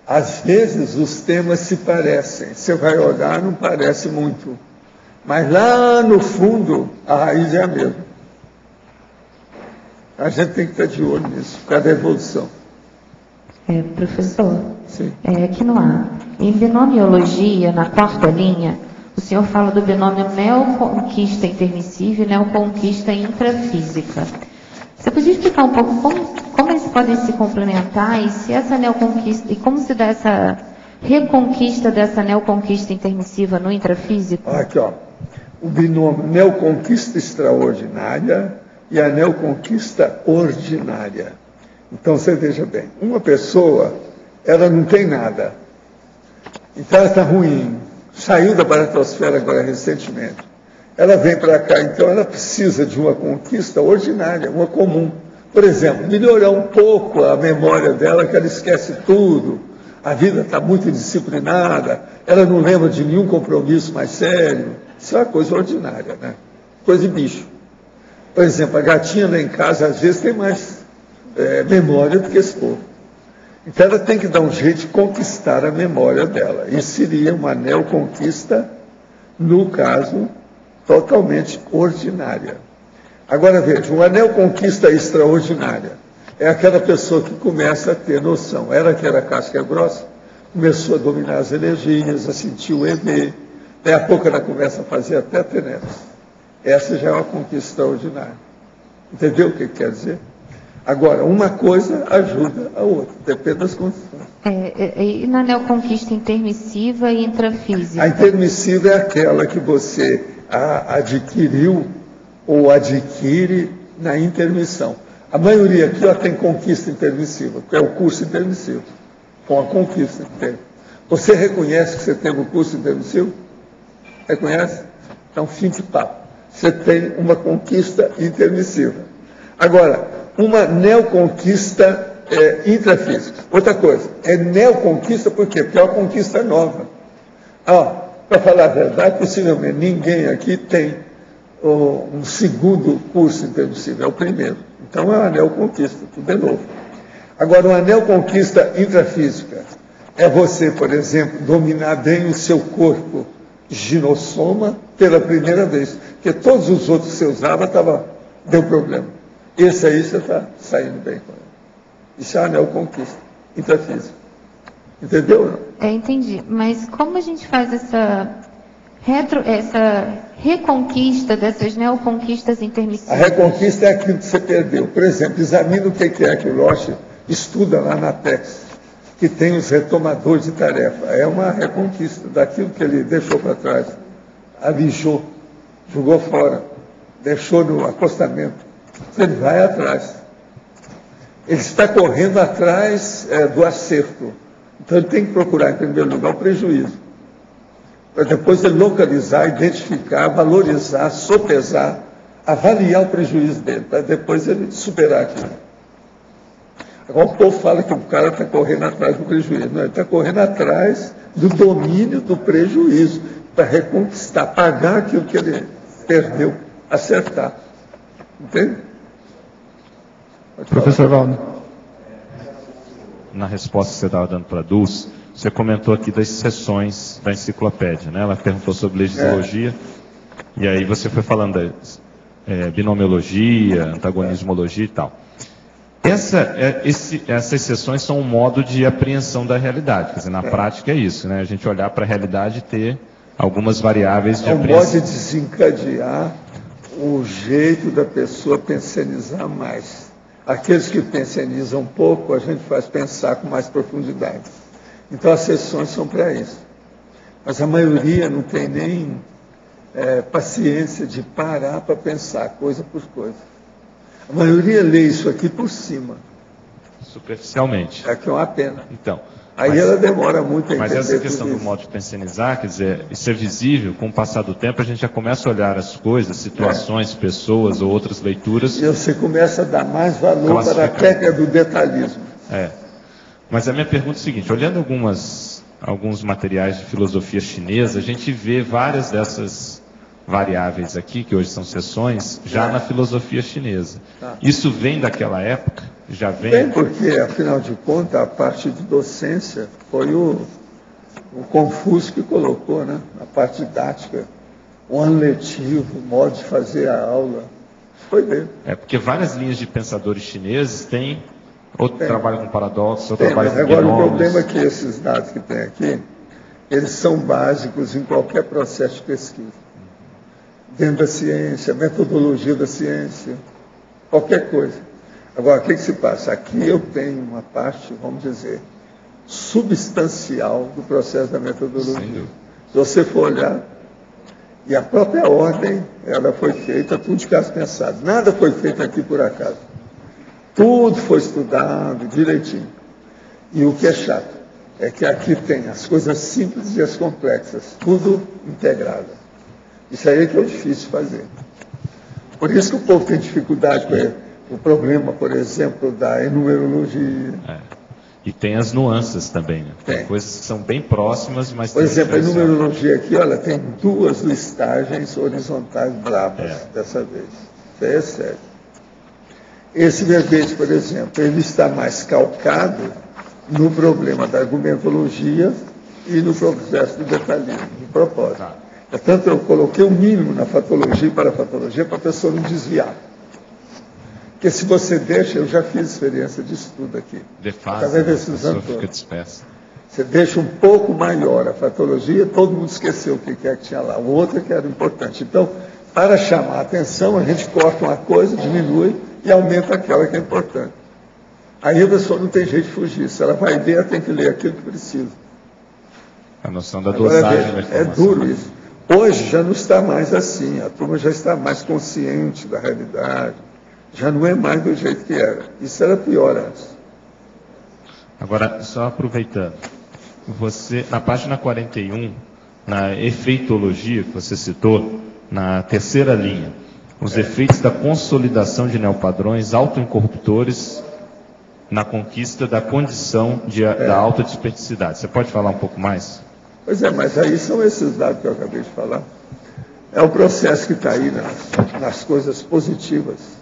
Às vezes os temas se parecem, você vai olhar, não parece muito, mas lá no fundo a raiz é a mesma. A gente tem que estar de olho nisso, por causa da evolução. Professor, Sim. Aqui no ar, em binomiologia, na 4ª linha, o senhor fala do binômio neoconquista intermissível e neoconquista intrafísica. Você podia explicar um pouco como eles podem se complementar e se essa neoconquista, e como se dá essa reconquista dessa neoconquista intermissiva no intrafísico? Aqui, ó, o binômio neoconquista extraordinária e a neoconquista ordinária. Então, você veja bem, uma pessoa, ela não tem nada. Então, ela está ruim, saiu da baratosfera agora recentemente. Ela vem para cá, então ela precisa de uma conquista ordinária, uma comum. Por exemplo, melhorar um pouco a memória dela, que ela esquece tudo, a vida está muito indisciplinada, ela não lembra de nenhum compromisso mais sério. Isso é uma coisa ordinária, né? Coisa de bicho. Por exemplo, a gatinha lá em casa, às vezes, tem mais memória do que esse povo. Então ela tem que dar um jeito de conquistar a memória dela. Isso seria uma neoconquista, no caso, totalmente ordinária. Agora veja, uma neoconquista extraordinária é aquela pessoa que começa a ter noção. Ela que era casca grossa, começou a dominar as energias, a sentir o EV. Daí a pouco ela começa a fazer até tenebras. Essa já é uma conquista extraordinária. Entendeu o que quer dizer? Agora, uma coisa ajuda a outra, depende das condições. E na neoconquista intermissiva e intrafísica? A intermissiva é aquela que você adquiriu ou adquire na intermissão. A maioria aqui tem conquista intermissiva, que é o curso intermissivo, com a conquista que tem. Você reconhece que você teve o curso intermissivo? Reconhece? Então, fim de papo. Você tem uma conquista intermissiva. Agora, uma neoconquista intrafísica. Outra coisa, é neoconquista por quê? Porque é uma conquista nova. Para falar a verdade, possivelmente ninguém aqui tem um segundo curso intermissivo, é o primeiro. Então é uma neoconquista, tudo é novo. Agora, uma neoconquista intrafísica é você, por exemplo, dominar bem o seu corpo ginossoma pela primeira vez. Porque todos os outros que você usava deu problema. Esse aí você está saindo bem com ele. Isso é uma neoconquista intrafísica. Entendeu? Entendi. Mas como a gente faz essa reconquista dessas neoconquistas intermissivas? A reconquista é aquilo que você perdeu. Por exemplo, examina o que é que o Loche estuda lá na TEX, que tem os retomadores de tarefa. É uma reconquista daquilo que ele deixou para trás, alijou, jogou fora, deixou no acostamento. Ele vai atrás. Ele está correndo atrás do acerto. Então ele tem que procurar, em primeiro lugar, o prejuízo. Para depois ele localizar, identificar, valorizar, sopesar, avaliar o prejuízo dele, para depois ele superar aquilo. Agora o povo fala que o cara está correndo atrás do prejuízo. Não, ele está correndo atrás do domínio do prejuízo, para reconquistar, pagar aquilo que ele perdeu, acertar. Entende? Professor Valdo, na resposta que você estava dando para a Dulce, você comentou aqui das seções da enciclopédia, né? Ela perguntou sobre legisologia, e aí você foi falando da binomiologia, antagonismologia e tal. Essas seções são um modo de apreensão da realidade, quer dizer, na prática é isso, né? A gente olhar para a realidade e ter algumas variáveis de apreensão. É um modo de desencadear o jeito da pessoa pensionizar mais. Aqueles que pensionizam pouco, a gente faz pensar com mais profundidade. Então as sessões são para isso. Mas a maioria não tem nem paciência de parar para pensar, coisa por coisa. A maioria lê isso aqui por cima. Superficialmente. É que é uma pena. Então, aí ela demora muito a entender. Mas essa questão do modo de pensionizar, quer dizer, isso é visível, com o passar do tempo a gente já começa a olhar as coisas, situações, pessoas ou outras leituras. E você começa a dar mais valor para a técnica do detalhismo. Mas a minha pergunta é a seguinte, olhando algumas alguns materiais de filosofia chinesa, a gente vê várias dessas variáveis aqui, que hoje são seções, já na filosofia chinesa. Isso vem daquela época? Já vem? Bem, porque, afinal de contas, a parte de docência foi o Confúcio que colocou, né? A parte didática, o ano letivo, o modo de fazer a aula. Foi dele. Porque várias linhas de pensadores chineses têm, outro trabalho com paradoxos, outro trabalho com agora binômios. O problema é que esses dados que tem aqui, eles são básicos em qualquer processo de pesquisa. Dentro da ciência, metodologia da ciência, qualquer coisa. Agora, o que se passa? Aqui eu tenho uma parte, vamos dizer, substancial do processo da metodologia. Se você for olhar, e a própria ordem, ela foi feita tudo de caso pensado. Nada foi feito aqui por acaso. Tudo foi estudado direitinho. E o que é chato é que aqui tem as coisas simples e as complexas, tudo integrado. Isso aí é que é difícil de fazer. Por isso que o povo tem dificuldade com o problema, por exemplo, da enumerologia. E tem as nuances também, né? Tem coisas que são bem próximas, mas... Por exemplo, a numerologia aqui, olha, tem 2 listagens horizontais bravas dessa vez. Isso aí é sério. Esse verbete, por exemplo, ele está mais calcado no problema da argumentologia e no processo do detalhismo, de propósito. Portanto, eu coloquei o mínimo na fatologia e parafatologia para a pessoa não desviar. Porque se você deixa, eu já fiz experiência de estudo aqui. Fica dispersa. Você deixa um pouco maior a fatologia, todo mundo esqueceu o que é que tinha lá. O outro que era importante. Então, para chamar a atenção, a gente corta uma coisa, diminui e aumenta aquela que é importante. Aí a pessoa não tem jeito de fugir. Se ela vai ler, ela tem que ler aquilo que precisa. A noção da dosagem da informação. É duro isso. Hoje já não está mais assim. A turma já está mais consciente da realidade. Já não é mais do jeito que era. Isso era pior antes. Agora, só aproveitando. Você, na página 41, na efeitologia que você citou, na terceira linha, os efeitos da consolidação de neopadrões autoincorruptores na conquista da condição da autodespeticidade. Você pode falar um pouco mais? Pois é, mas aí são esses dados que eu acabei de falar. É o processo que está aí nas coisas positivas.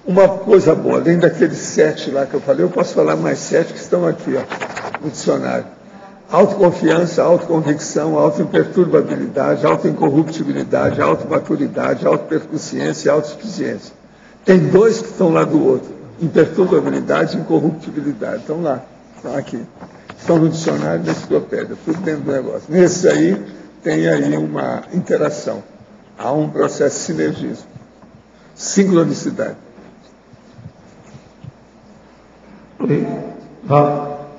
Uma coisa boa, além daqueles 7 lá que eu falei, eu posso falar mais 7 que estão aqui, ó, no dicionário. Autoconfiança, autoconvicção, autoimperturbabilidade, autoincorruptibilidade, automaturidade, autopercussiência e autossuficiência. Tem 2 que estão lá do outro, imperturbabilidade e incorruptibilidade. Estão lá, estão aqui. Estão no dicionário da enciclopédia, tudo dentro do negócio. Nesse aí, tem aí uma interação. Há um processo de sinergismo. Sincronicidade. Oi, Val.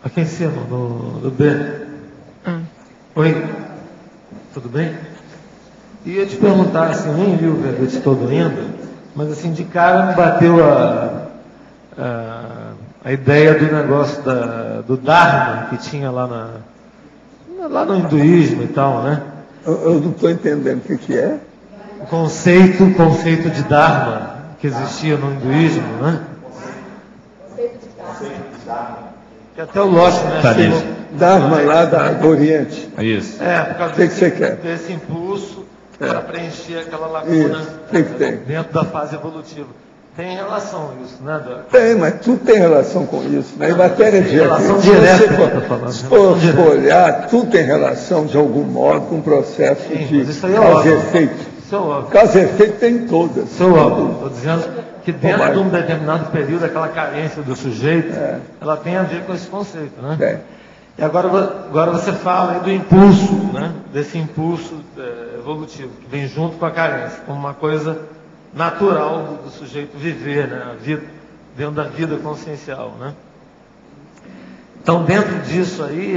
Aqui em cima, do B. Oi, tudo bem? Ia te perguntar, assim, nem vi o verbete todo ainda, mas assim, de cara me bateu a ideia do negócio do Dharma, que tinha lá no hinduísmo e tal, né? Eu não estou entendendo o que é. O conceito de Dharma que existia no hinduísmo, né? Que até o Losch, né? Dharma lá do Oriente. Isso. Por causa que você quer? Desse impulso para preencher aquela lacuna dentro da fase evolutiva. Tem relação isso, né, Dora? Tem, mas tudo tem relação com isso. Né? Em matéria de relação direta. Se for olhar, tudo tem relação de algum modo com o processo de causa e efeito. Causa e efeito tem todas. Isso é óbvio. Estou dizendo que dentro de um determinado período, aquela carência do sujeito, ela tem a ver com esse conceito, né? E agora você fala aí do impulso, né? Desse impulso evolutivo, que vem junto com a carência, como uma coisa natural do sujeito viver, né? A vida, dentro da vida consciencial, né? Então, dentro disso aí,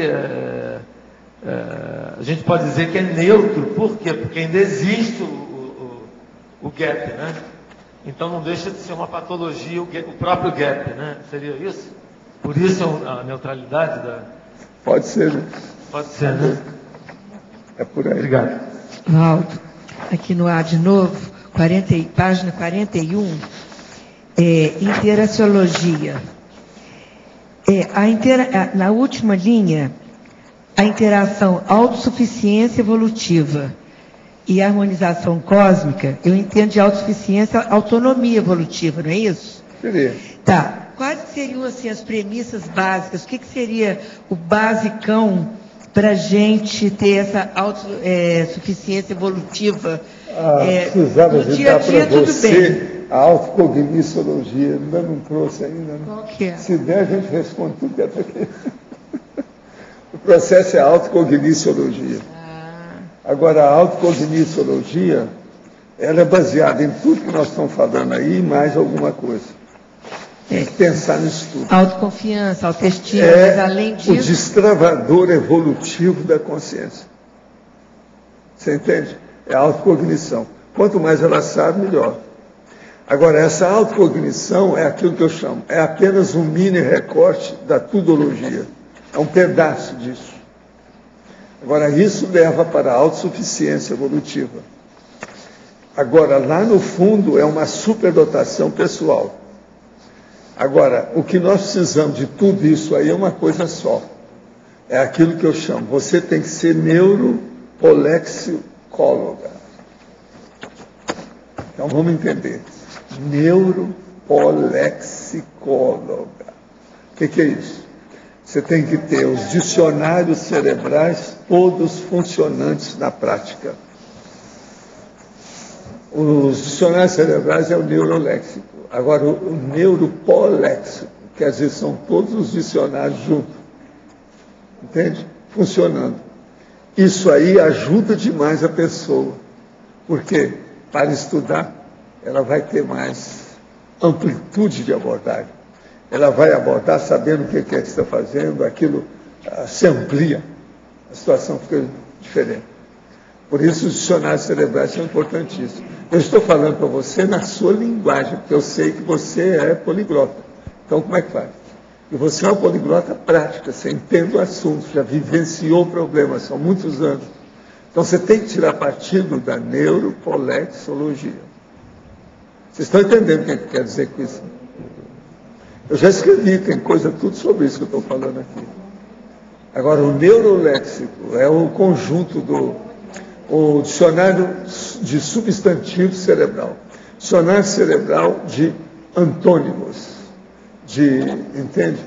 a gente pode dizer que é neutro. Por quê? Porque ainda existe o gap, né? Então não deixa de ser uma patologia o próprio gap, né? Seria isso? Por isso a neutralidade da... Pode ser, né? Pode ser, né? É por aí. Obrigado. Valdo, aqui no ar de novo, página 41, interaciologia. Na última linha, a interação autossuficiência evolutiva e harmonização cósmica, eu entendo de autossuficiência, autonomia evolutiva, não é isso? Seria. Tá. Quais seriam assim, as premissas básicas? O que seria o basicão para a gente ter essa autossuficiência evolutiva? Precisava de dar para você bem. A autocogniciologia. Ainda não trouxe ainda. Né? Qual que é? Se der, a gente responde tudo que é para aqui. O processo é a autocogniciologia. Agora, a autocogniciologia, ela é baseada em tudo que nós estamos falando aí e mais alguma coisa. Tem que pensar nisso tudo. Autoconfiança, autoestima, mas além disso... o destravador evolutivo da consciência. Você entende? É a autocognição. Quanto mais ela sabe, melhor. Agora, essa autocognição é aquilo que eu chamo, é apenas um mini recorte da tudologia. É um pedaço disso. Agora, isso leva para a autossuficiência evolutiva. Agora, lá no fundo, é uma superdotação pessoal. Agora, o que nós precisamos de tudo isso aí é uma coisa só. É aquilo que eu chamo, você tem que ser neuropolexicóloga. Então, vamos entender. Neuropolexicóloga. O que é isso? Você tem que ter os dicionários cerebrais todos funcionantes na prática. Os dicionários cerebrais é o neuroléxico. Agora, o neuropoléxico, quer dizer, são todos os dicionários juntos. Entende? Funcionando. Isso aí ajuda demais a pessoa. Porque, para estudar, ela vai ter mais amplitude de abordagem. Ela vai abordar sabendo o que é que está fazendo, aquilo se amplia, a situação fica diferente. Por isso os dicionários cerebrais são importantíssimos. Eu estou falando para você na sua linguagem, porque eu sei que você é poliglota. Então como é que faz? E você é uma poliglota prática, você entende o assunto, já vivenciou o problema, são muitos anos. Então você tem que tirar partido da neuropolexologia. Vocês estão entendendo o que quer dizer com isso? Eu já escrevi, tem coisa tudo sobre isso que eu estou falando aqui. Agora, o neuroléxico é o conjunto o dicionário de substantivo cerebral. Dicionário cerebral de antônimos, entende?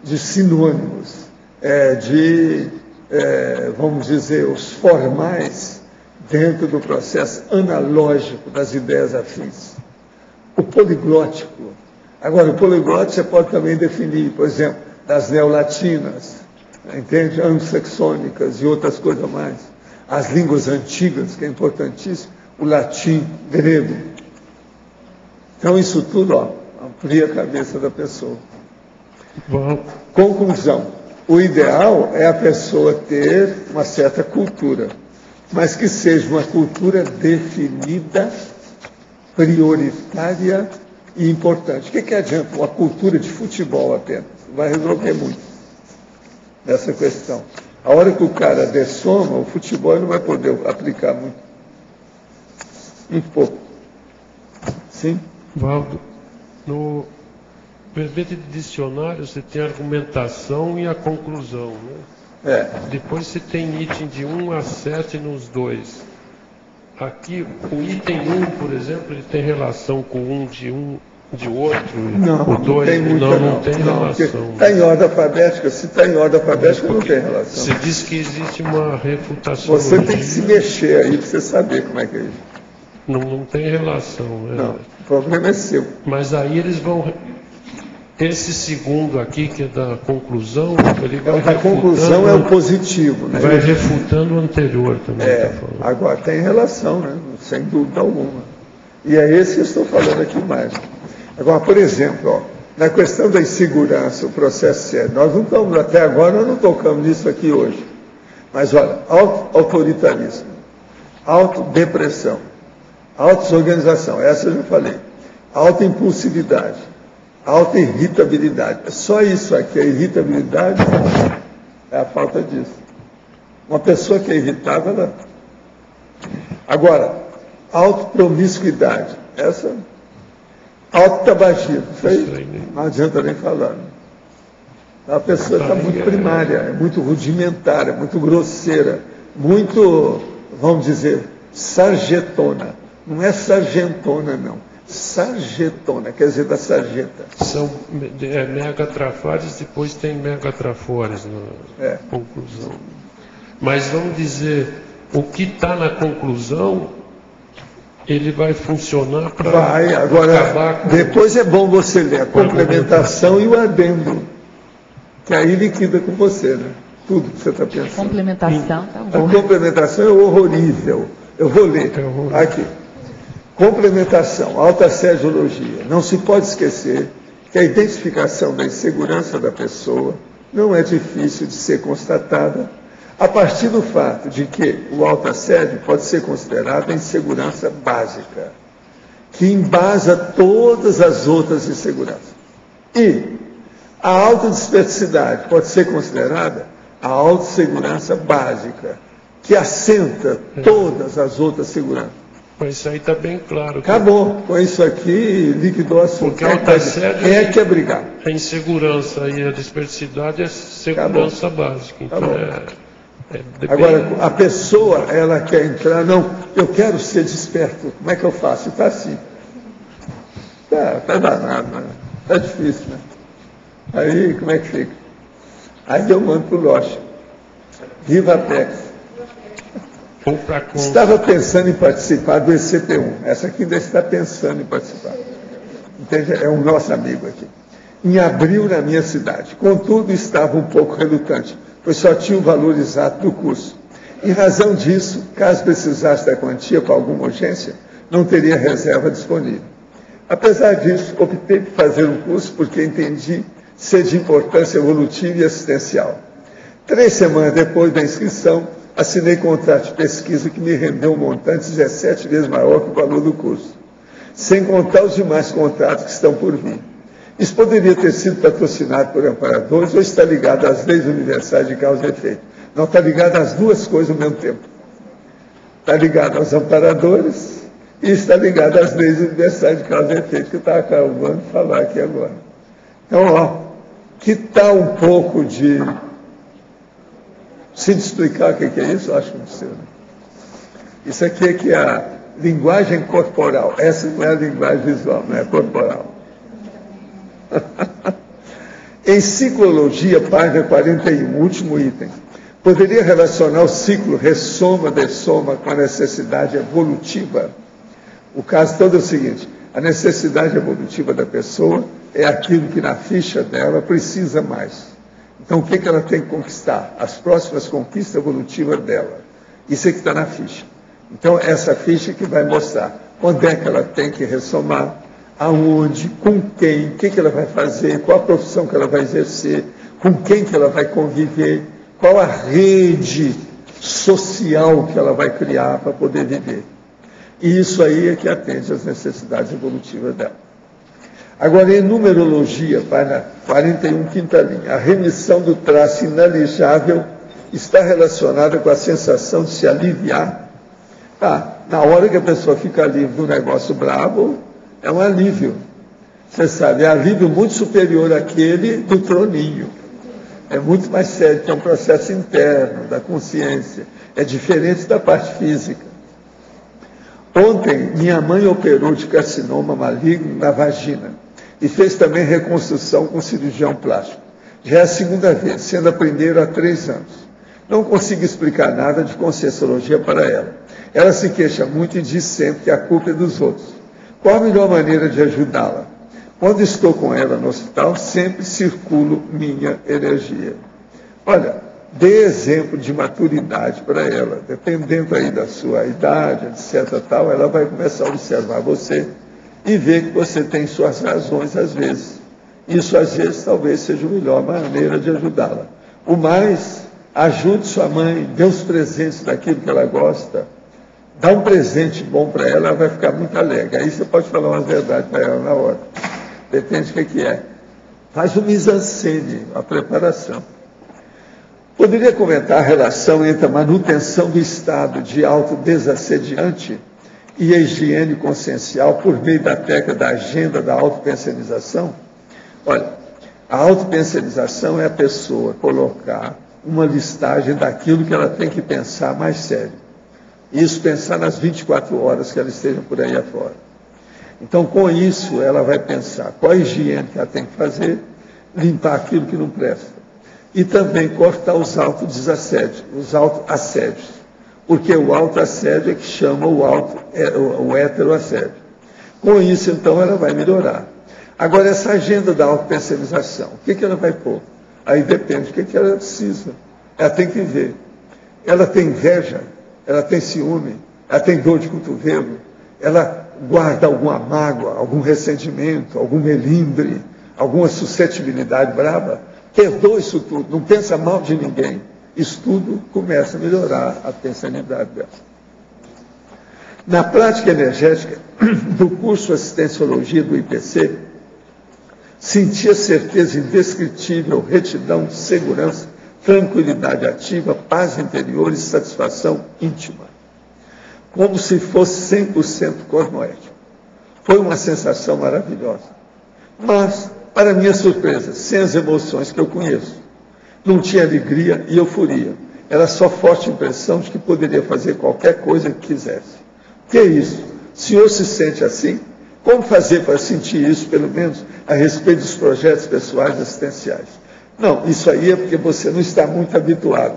De sinônimos, vamos dizer, os formais dentro do processo analógico das ideias afins. O poliglótico. Agora, o poliglota você pode também definir, por exemplo, das neolatinas, entende? Anglo-saxônicas e outras coisas mais. As línguas antigas, que é importantíssimo, o latim, grego. Então, isso tudo, amplia a cabeça da pessoa. Bom. Conclusão. O ideal é a pessoa ter uma certa cultura, mas que seja uma cultura definida, prioritária e importante. O que adianta uma cultura de futebol apenas? Vai resolver muito nessa questão. A hora que o cara dessoma, o futebol não vai poder aplicar muito. Muito pouco. Sim? Valdo, no verbete de dicionário você tem a argumentação e a conclusão, né? Depois você tem item de 1 a 7 nos dois. Aqui, o item 1, por exemplo, ele tem relação com um de outro? Não, o 2 não tem relação. Está em ordem alfabética. Se está em ordem alfabética, não tem relação. Você diz que existe uma refutação. Você tem que se mexer aí para você saber como é que é isso. Não tem relação. Não, o problema é seu. Mas aí eles vão... Esse segundo aqui, que é da conclusão, ele vai a conclusão é o positivo, né? Vai refutando o anterior também. Agora tem relação, né? Sem dúvida alguma. E é esse que eu estou falando aqui mais. Agora, por exemplo, na questão da insegurança, o processo sério, nós não estamos, até agora, nós não tocamos nisso aqui hoje. Mas olha, autoritarismo, autodepressão, autodesorganização, essa eu já falei, autoimpulsividade, autoirritabilidade. É só isso aqui, a irritabilidade é a falta disso. Uma pessoa que é irritável, ela... Agora, autopromiscuidade, autotabagismo, isso aí não adianta nem falar. A pessoa está muito primária, é muito rudimentar, é muito grosseira, muito, vamos dizer, sarjetona. Não é sargentona, não. Sarjetona, quer dizer, da sarjeta. São megatrafores, depois tem megatrafores na conclusão. Mas vamos dizer, o que está na conclusão, ele vai funcionar para acabar com... Depois é bom você ler a complementação e o adendo, que aí liquida com você, né? Tudo que você está pensando. Complementação, tá bom. A complementação é horrorível. Eu vou ler aqui. Complementação, autoassediologia. Não se pode esquecer que a identificação da insegurança da pessoa não é difícil de ser constatada a partir do fato de que o autoassédio pode ser considerado a insegurança básica, que embasa todas as outras inseguranças. E a autodesperticidade pode ser considerada a autossegurança básica, que assenta todas as outras seguranças. Mas isso aí está bem claro. Acabou. Com isso aqui, liquidou a sua. Porque autoassédio quem é que quer brigar? A insegurança e a desperticidade é segurança básica. Então Agora, a pessoa, ela quer entrar, não, eu quero ser desperto. Como é que eu faço? Está assim. Está danado, né? Está difícil, né? Aí, como é que fica? Aí eu mando para o Loche. Viva a PEX. Estava pensando em participar do ECP1. Essa aqui ainda está pensando em participar. Entende? É um nosso amigo aqui. Em abril, na minha cidade. Contudo, estava um pouco relutante, pois só tinha o valor exato do curso. Em razão disso, caso precisasse da quantia para alguma urgência, não teria reserva disponível. Apesar disso, optei por fazer um curso porque entendi ser de importância evolutiva e assistencial. 3 semanas depois da inscrição, assinei contrato de pesquisa que me rendeu um montante 17 vezes maior que o valor do curso, sem contar os demais contratos que estão por vir. Isso poderia ter sido patrocinado por amparadores ou está ligado às leis universais de causa e efeito. Não, está ligado às duas coisas ao mesmo tempo. Está ligado aos amparadores e está ligado às leis universais de causa e efeito, que eu estava acabando de falar aqui agora. Então, que tal um pouco de... Se explicar o que é isso, eu acho que não sei. Isso aqui é que é a linguagem corporal. Essa não é a linguagem visual, não é corporal. Em ciclologia, página 41, último item. Poderia relacionar o ciclo ressoma-dessoma com a necessidade evolutiva? O caso todo é o seguinte: a necessidade evolutiva da pessoa é aquilo que na ficha dela precisa mais. Então, o que ela tem que conquistar? As próximas conquistas evolutivas dela. Isso é que está na ficha. Então, essa ficha que vai mostrar quando é que ela tem que ressomar, aonde, com quem, o que ela vai fazer, qual a profissão que ela vai exercer, com quem que ela vai conviver, qual a rede social que ela vai criar para poder viver. E isso aí é que atende às necessidades evolutivas dela. Agora, em numerologia, página 41, quinta linha, a remissão do traço inalijável está relacionada com a sensação de se aliviar. Na hora que a pessoa fica livre do negócio brabo, é um alívio. Você sabe, é um alívio muito superior àquele do troninho. É muito mais sério, que é um processo interno da consciência. É diferente da parte física. Ontem, minha mãe operou de carcinoma maligno na vagina e fez também reconstrução com cirurgião plástico. Já é a segunda vez, sendo a primeira há 3 anos. Não consigo explicar nada de Conscienciologia para ela. Ela se queixa muito e diz sempre que a culpa é dos outros. Qual a melhor maneira de ajudá-la? Quando estou com ela no hospital, sempre circulo minha energia. Olha, dê exemplo de maturidade para ela. Dependendo aí da sua idade, etc. tal, ela vai começar a observar você e ver que você tem suas razões às vezes. Isso às vezes talvez seja a melhor maneira de ajudá-la. O mais, ajude sua mãe, dê os presentes daquilo que ela gosta. Dá um presente bom para ela, ela vai ficar muito alegre. Aí você pode falar umas verdades para ela na hora. Depende do que é. Faz o mise-en-scène, a preparação. Poderia comentar a relação entre a manutenção do estado de autodesassediante e a higiene consciencial por meio da técnica da agenda da autopensionização? Olha, A autopensionização é a pessoa colocar uma listagem daquilo que ela tem que pensar mais sério. Isso pensar nas 24 horas que ela esteja por aí afora. Então, com isso, ela vai pensar qual a higiene que ela tem que fazer, limpar aquilo que não presta. E também cortar os autodesassédios, os autoassédios. Porque o autoassédio é que chama o heteroassédio. Com isso, então, ela vai melhorar. Agora, essa agenda da autopensionização, o que ela vai pôr? Aí depende do que ela precisa. Ela tem que ver. Ela tem inveja, ela tem ciúme, ela tem dor de cotovelo, ela guarda alguma mágoa, algum ressentimento, algum melindre, alguma suscetibilidade brava. Perdoa isso tudo, não pensa mal de ninguém. Isso tudo começa a melhorar a pensanidade dela. Na prática energética do curso Assistenciologia do IPC, sentia certeza indescritível, retidão, segurança, tranquilidade ativa, paz interior e satisfação íntima. Como se fosse 100% cosmoético. Foi uma sensação maravilhosa. Mas, para minha surpresa, sem as emoções que eu conheço. Não tinha alegria e euforia. Era só forte impressão de que poderia fazer qualquer coisa que quisesse. Que é isso? O senhor se sente assim? Como fazer para sentir isso, pelo menos, a respeito dos projetos pessoais assistenciais? Não, isso aí é porque você não está muito habituado.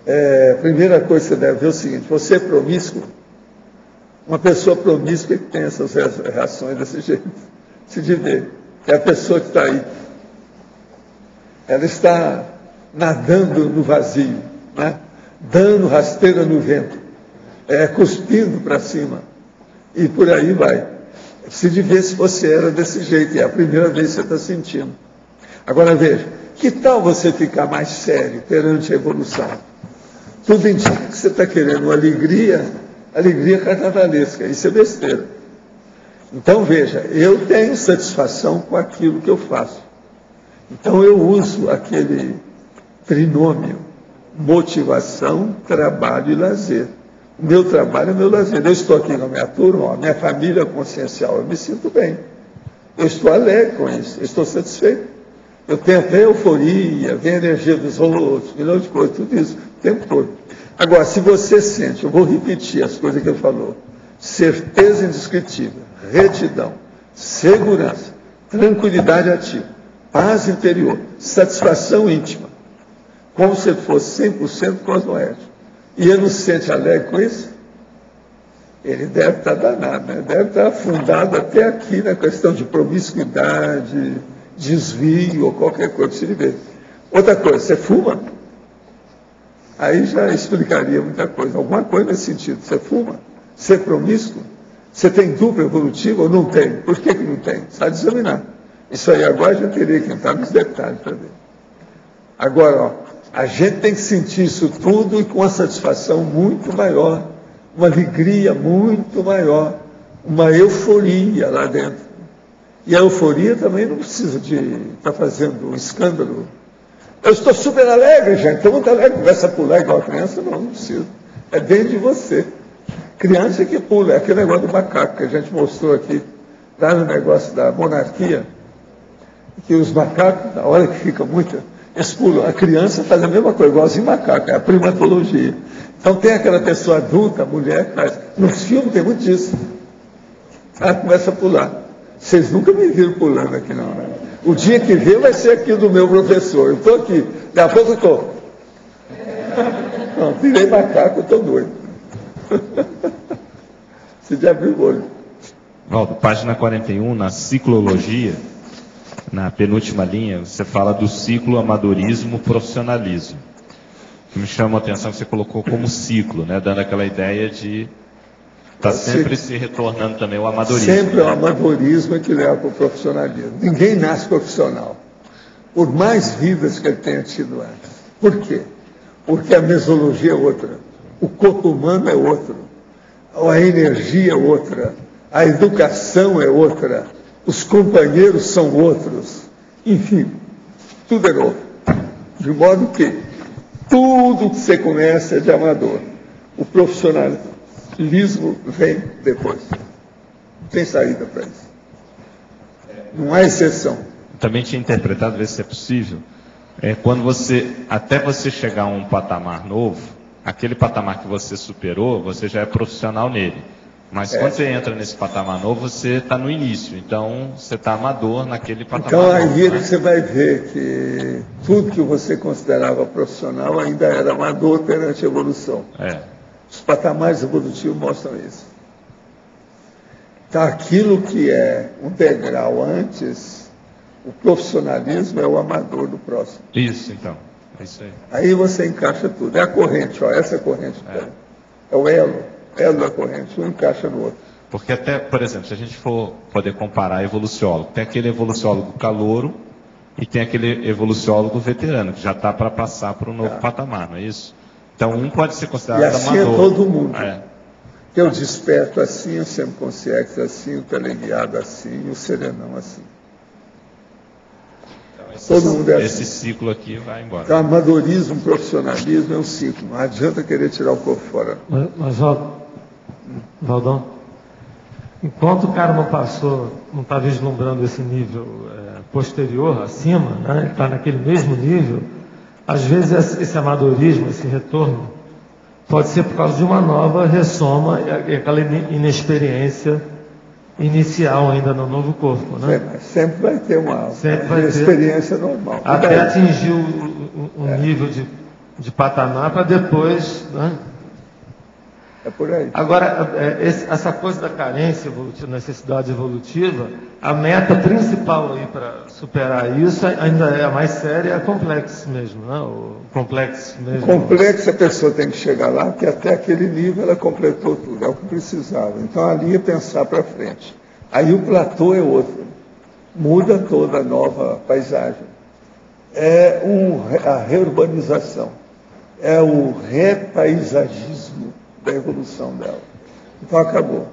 A primeira coisa que você deve ver é o seguinte: você é promíscuo? Uma pessoa promíscua que tem essas reações desse jeito. Se de ver. É a pessoa que está aí. Ela está nadando no vazio, né? Dando rasteira no vento, cuspindo para cima. E por aí vai. Se de ver se você era desse jeito, é a primeira vez que você está sentindo. Agora veja, que tal você ficar mais sério perante a evolução? Tudo indica que você está querendo uma alegria carnavalesca, isso é besteira. Então veja, eu tenho satisfação com aquilo que eu faço. Então eu uso aquele trinômio, motivação, trabalho e lazer. O meu trabalho é meu lazer. Eu estou aqui na minha turma, minha família consciencial, eu me sinto bem. Eu estou alegre com isso, eu estou satisfeito. Eu tenho até euforia, vem a energia dos outros, milhões de coisas, tudo isso, o tempo todo. Agora, se você sente, eu vou repetir as coisas que ele falou: certeza indescritível, retidão, segurança, tranquilidade ativa, paz interior, satisfação íntima, como se fosse 100% cosmoético. E ele não se sente alegre com isso? Ele deve estar danado, né? Deve estar afundado até aqui na questão de promiscuidade, desvio ou qualquer coisa que se lhe vê. Outra coisa, você fuma? Aí já explicaria muita coisa. Alguma coisa nesse sentido. Você fuma? Você é promíscuo? Você tem dupla evolutiva ou não tem? Por que não tem? Sabe examinar. Isso aí agora já teria que entrar nos detalhes para ver. Agora, ó, a gente tem que sentir isso tudo e com uma satisfação muito maior, uma alegria muito maior, uma euforia lá dentro. E a euforia também não precisa de estar fazendo um escândalo. Eu estou super alegre, gente, estou muito alegre, começa a pular igual a criança, não precisa. É dentro de você. Criança que pula, é aquele negócio do macaco que a gente mostrou aqui, lá no negócio da monarquia, que os macacos, na hora que fica muito, eles pulam. A criança faz a mesma coisa, igualzinho macaco, é a primatologia. Então tem aquela pessoa adulta, a mulher, que faz. Nos filmes tem muito disso. Ela começa a pular. Vocês nunca me viram pulando aqui, não, né? O dia que vê vai ser aqui do meu professor. Eu estou aqui, daqui a pouco eu estou. Não, tirei macaco, eu estou doido. Você já abriu o olho. Valdo, página 41, na ciclologia, na penúltima linha, você fala do ciclo amadorismo-profissionalismo. Que me chama a atenção que você colocou como ciclo, né? Dando aquela ideia de está sempre se retornando também o amadorismo. Sempre o amadorismo é que leva para o profissionalismo. Ninguém nasce profissional. Por mais vidas que ele tenha tido antes. Por quê? Porque a mesologia é outra. O corpo humano é outro. A energia é outra. A educação é outra. Os companheiros são outros. Enfim, tudo é novo. De modo que tudo que você conhece é de amador. O profissionalismo vem depois. Não tem saída para isso. Não há exceção. também tinha interpretado, ver se é possível, quando até você chegar a um patamar novo, aquele patamar que você superou, você já é profissional nele. Mas quando você entra nesse patamar novo, você está no início. Então, você está amador naquele patamar novo. Então, aí né? você vai ver que tudo que você considerava profissional ainda era amador perante a evolução. Os patamares evolutivos mostram isso. Então, aquilo que é um degrau antes, o profissionalismo é o amador do próximo. Isso, então. É isso aí. Aí você encaixa tudo. É a corrente, ó, essa corrente. É o elo da corrente, um encaixa no outro. Porque até, por exemplo, se a gente for poder comparar evoluciólogo, tem aquele evoluciólogo calouro e tem aquele evoluciólogo veterano, que já está para passar para um novo patamar, não é isso? Então, um pode ser considerado amador. E assim amador. é todo mundo. Eu desperto assim, o semiconsciente assim, o teleguiado assim, o serenão assim. Então, todo mundo é assim. Esse ciclo aqui vai embora. Então, amadorismo, profissionalismo é um ciclo. Não adianta querer tirar o corpo fora. Mas Valdão, enquanto o cara não está vislumbrando esse nível posterior, acima, né, ele está naquele mesmo nível, às vezes esse amadorismo, esse retorno, pode ser por causa de uma nova ressoma e aquela inexperiência inicial ainda no novo corpo, né? Sempre vai ter uma experiência normal. Até atingir um nível de patamar para depois, né? É por aí. Agora, essa coisa da carência evolutiva, necessidade evolutiva, a meta principal aí para superar isso ainda é a mais séria, é a complexo mesmo, né? O complexo mesmo. O complexo a pessoa tem que chegar lá, porque até aquele nível ela completou tudo, é o que precisava. Então ali é pensar para frente. Aí o platô é outro, muda toda a nova paisagem. É a reurbanização, é o repaisagismo da evolução dela. Então acabou.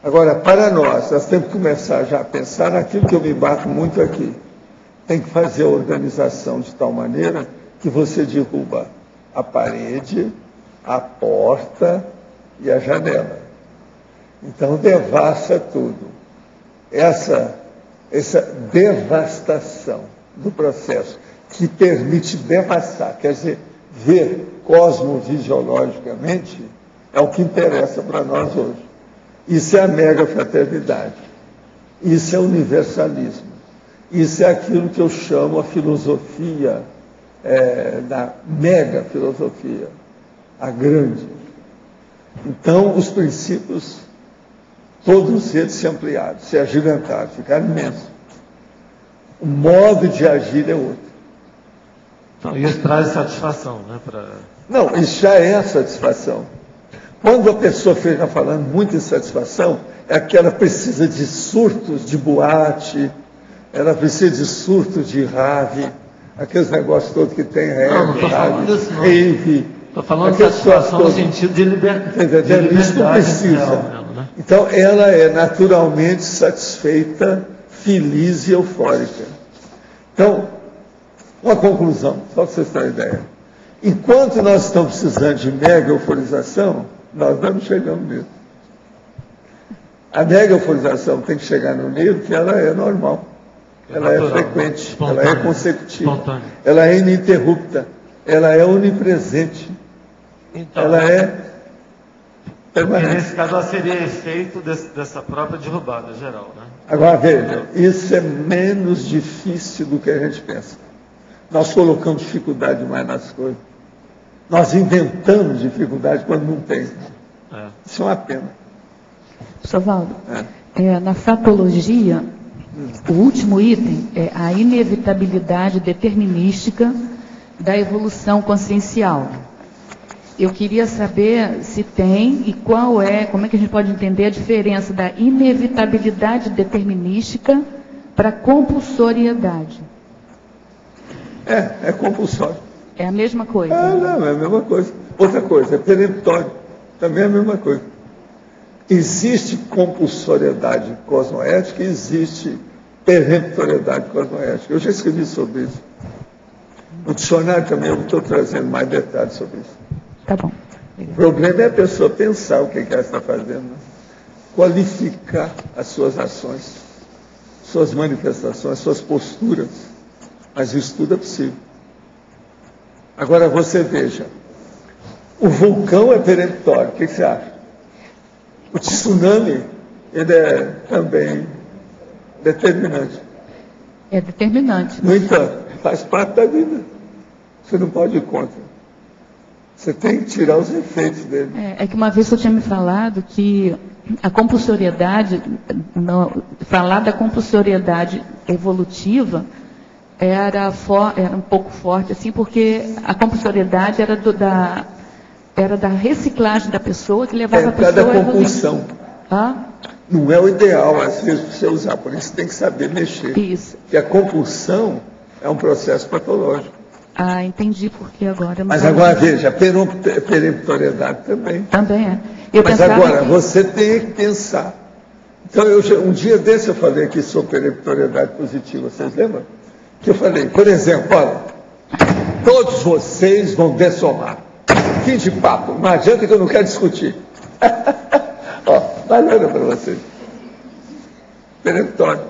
Agora, para nós temos que começar já a pensar naquilo que eu me bato muito aqui. Tem que fazer a organização de tal maneira que você derruba a parede, a porta e a janela. Então devasta tudo. Essa devastação do processo que permite devastar, quer dizer, ver cosmovisiologicamente, é o que interessa para nós hoje. Isso é a mega fraternidade. Isso é universalismo. Isso é aquilo que eu chamo a filosofia, da mega filosofia, a grande. Então, os princípios, todos eles se ampliaram, se agigantaram, ficaram imensos. O modo de agir é outro. Então, isso traz satisfação, né? Não, isso já é satisfação. Quando a pessoa fica falando muito em satisfação, é que ela precisa de surtos de boate, ela precisa de surtos de rave, aqueles negócios todos que tem não estou falando disso, não. Rave. Estou falando de satisfação no sentido de liberdade. Isso não precisa. Mesmo, né? Então, ela é naturalmente satisfeita, feliz e eufórica. Então, uma conclusão, só para vocês terem ideia. Enquanto nós estamos precisando de mega euforização, nós não chegamos nisso. A mega euforização tem que chegar no nível que ela é normal. Ela é frequente, ela é consecutiva, ela é ininterrupta, ela é onipresente, então, ela é permanente. Nesse caso, ela seria efeito dessa própria derrubada geral, né? Agora, veja, isso é menos difícil do que a gente pensa. Nós colocamos dificuldade demais nas coisas. Nós inventamos dificuldade quando não tem. Isso é uma pena. Professor Valdo, na fratologia, o último item é a inevitabilidade determinística da evolução consciencial. Eu queria saber se tem e como é que a gente pode entender a diferença da inevitabilidade determinística para a compulsoriedade. É compulsório. É a mesma coisa? Não, é a mesma coisa. Outra coisa, é peremptório. Também é a mesma coisa. Existe compulsoriedade cosmoética e existe peremptoriedade cosmoética. Eu já escrevi sobre isso. No dicionário também eu estou trazendo mais detalhes sobre isso. Tá bom. O problema é a pessoa pensar o que ela está fazendo, né? Qualificar as suas ações. suas manifestações, suas posturas, mas isso tudo é possível. Agora você veja, o vulcão é peremptório, o que você acha? O tsunami, ele é também determinante. É determinante. No entanto, faz parte da vida. Você não pode ir contra. Você tem que tirar os efeitos dele. É que uma vez eu tinha me falado que a compulsoriedade, falar da compulsoriedade evolutiva era um pouco forte, assim, porque a compulsoriedade era da reciclagem da pessoa que levava a pessoa a compulsão. Ah? Não é o ideal, às vezes, para você usar, por isso tem que saber mexer. Isso. Porque a compulsão é um processo patológico. Ah, entendi porque agora. Mas agora veja, a peremptoriedade também. Também é. Mas agora, você tem que pensar. Então, um dia desse eu falei aqui sobre peremptoriedade positiva, vocês lembram? Que eu falei, por exemplo, olha, todos vocês vão dessomar. Fim de papo, não adianta que eu não quero discutir. Ó, valendo para vocês. Peremptório.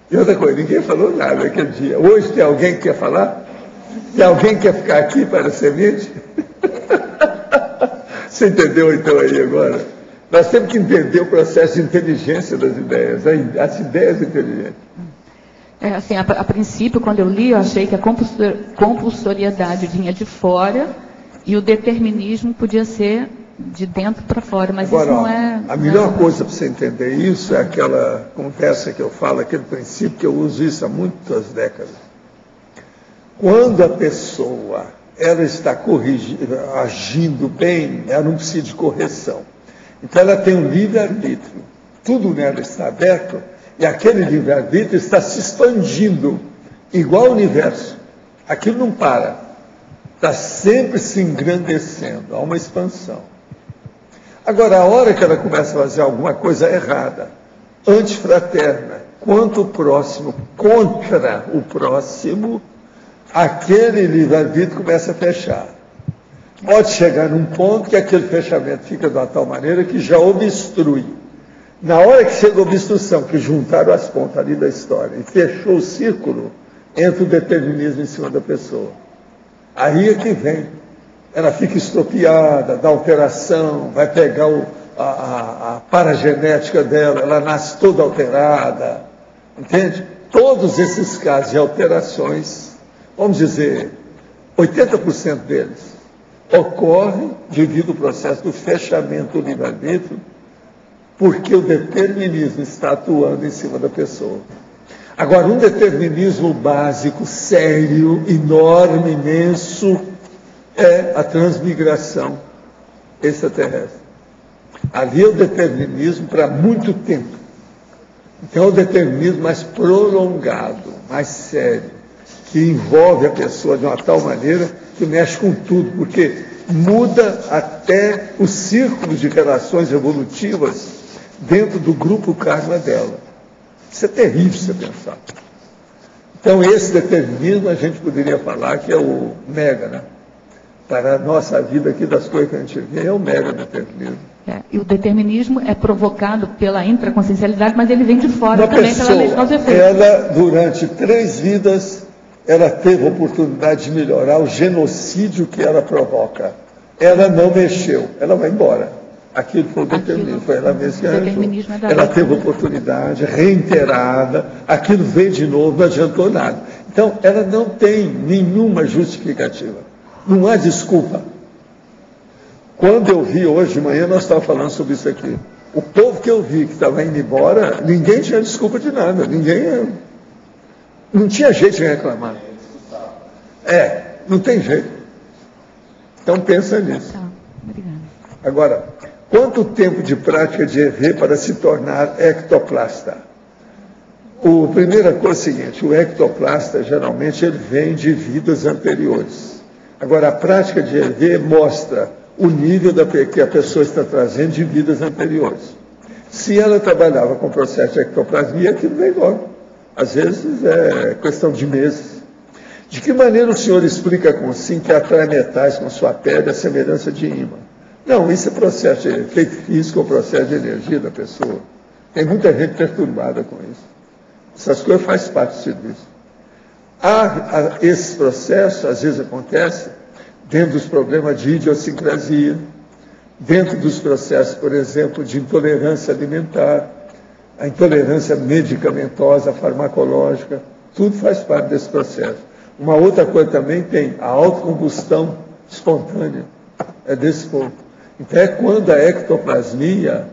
E outra coisa, ninguém falou nada aquele dia. Hoje tem alguém que quer falar? Tem alguém que quer ficar aqui para a semente? Você entendeu então aí agora? Nós temos que entender o processo de inteligência das ideias, as ideias inteligentes. Assim, a princípio, quando eu li, eu achei que a compulsoriedade vinha de fora e o determinismo podia ser de dentro para fora, mas agora, isso não é... A melhor coisa para você entender isso é aquela conversa que eu falo, aquele princípio que eu uso isso há muitas décadas. Quando a pessoa ela está agindo bem, ela não precisa de correção. Então ela tem um livre-arbítrio. Tudo nela está aberto e aquele livre-arbítrio está se expandindo, igual ao universo. Aquilo não para. Está sempre se engrandecendo, há uma expansão. Agora, a hora que ela começa a fazer alguma coisa errada, antifraterna, quanto o próximo, contra o próximo, aquele livre-arbítrio começa a fechar. Pode chegar num ponto que aquele fechamento fica de uma tal maneira que já obstrui. Na hora que chega a obstrução, que juntaram as pontas ali da história e fechou o círculo, entra o determinismo em cima da pessoa. Aí é que vem. Ela fica estropiada, dá alteração, vai pegar a paragenética dela, ela nasce toda alterada. Entende? Todos esses casos de alterações, vamos dizer, 80% deles, ocorrem devido ao processo do fechamento do livre-arbítrio, porque o determinismo está atuando em cima da pessoa. Agora, um determinismo básico, sério, enorme, imenso, é a transmigração extraterrestre. Ali é o determinismo para muito tempo. Então é o determinismo mais prolongado, mais sério, que envolve a pessoa de uma tal maneira que mexe com tudo, porque muda até o círculo de relações evolutivas dentro do grupo karma dela. Isso é terrível você pensar. Então esse determinismo a gente poderia falar que é o mega, né? Para a nossa vida aqui, das coisas que a gente vê, é o mega determinismo. E o determinismo é provocado pela intraconsciencialidade, mas ele vem de fora também pela lei de causa e efeito. Ela, durante 3 vidas, ela teve a oportunidade de melhorar o genocídio que ela provoca. Ela não mexeu, ela vai embora. Aquilo foi o determinismo, foi ela mesma que arranjou. Ela teve a oportunidade reiterada, aquilo veio de novo, não adiantou nada. Então, ela não tem nenhuma justificativa. Não há desculpa. Quando eu vi hoje de manhã, nós estávamos falando sobre isso aqui. O povo que eu vi que estava indo embora, ninguém tinha desculpa de nada. Não tinha jeito de reclamar. Não tem jeito. Então pensa nisso. Agora, quanto tempo de prática de EV para se tornar ectoplasta? A primeira coisa é a seguinte, o ectoplasta geralmente ele vem de vidas anteriores. Agora, a prática de EV mostra o nível que a pessoa está trazendo de vidas anteriores. Se ela trabalhava com o processo de ectoplasmia, aquilo vem logo. Às vezes é questão de meses. De que maneira o senhor explica com sim que atrai metais com sua pele a semelhança de ímã? Não, isso é processo de efeito físico ou processo de energia da pessoa. Tem muita gente perturbada com isso. Essas coisas fazem parte do serviço. Esse processo, às vezes, acontece dentro dos problemas de idiosincrasia, dentro dos processos, por exemplo, de intolerância alimentar, a intolerância medicamentosa, farmacológica, tudo faz parte desse processo. Uma outra coisa também tem a autocombustão espontânea, é desse povo. Então é quando a ectoplasmia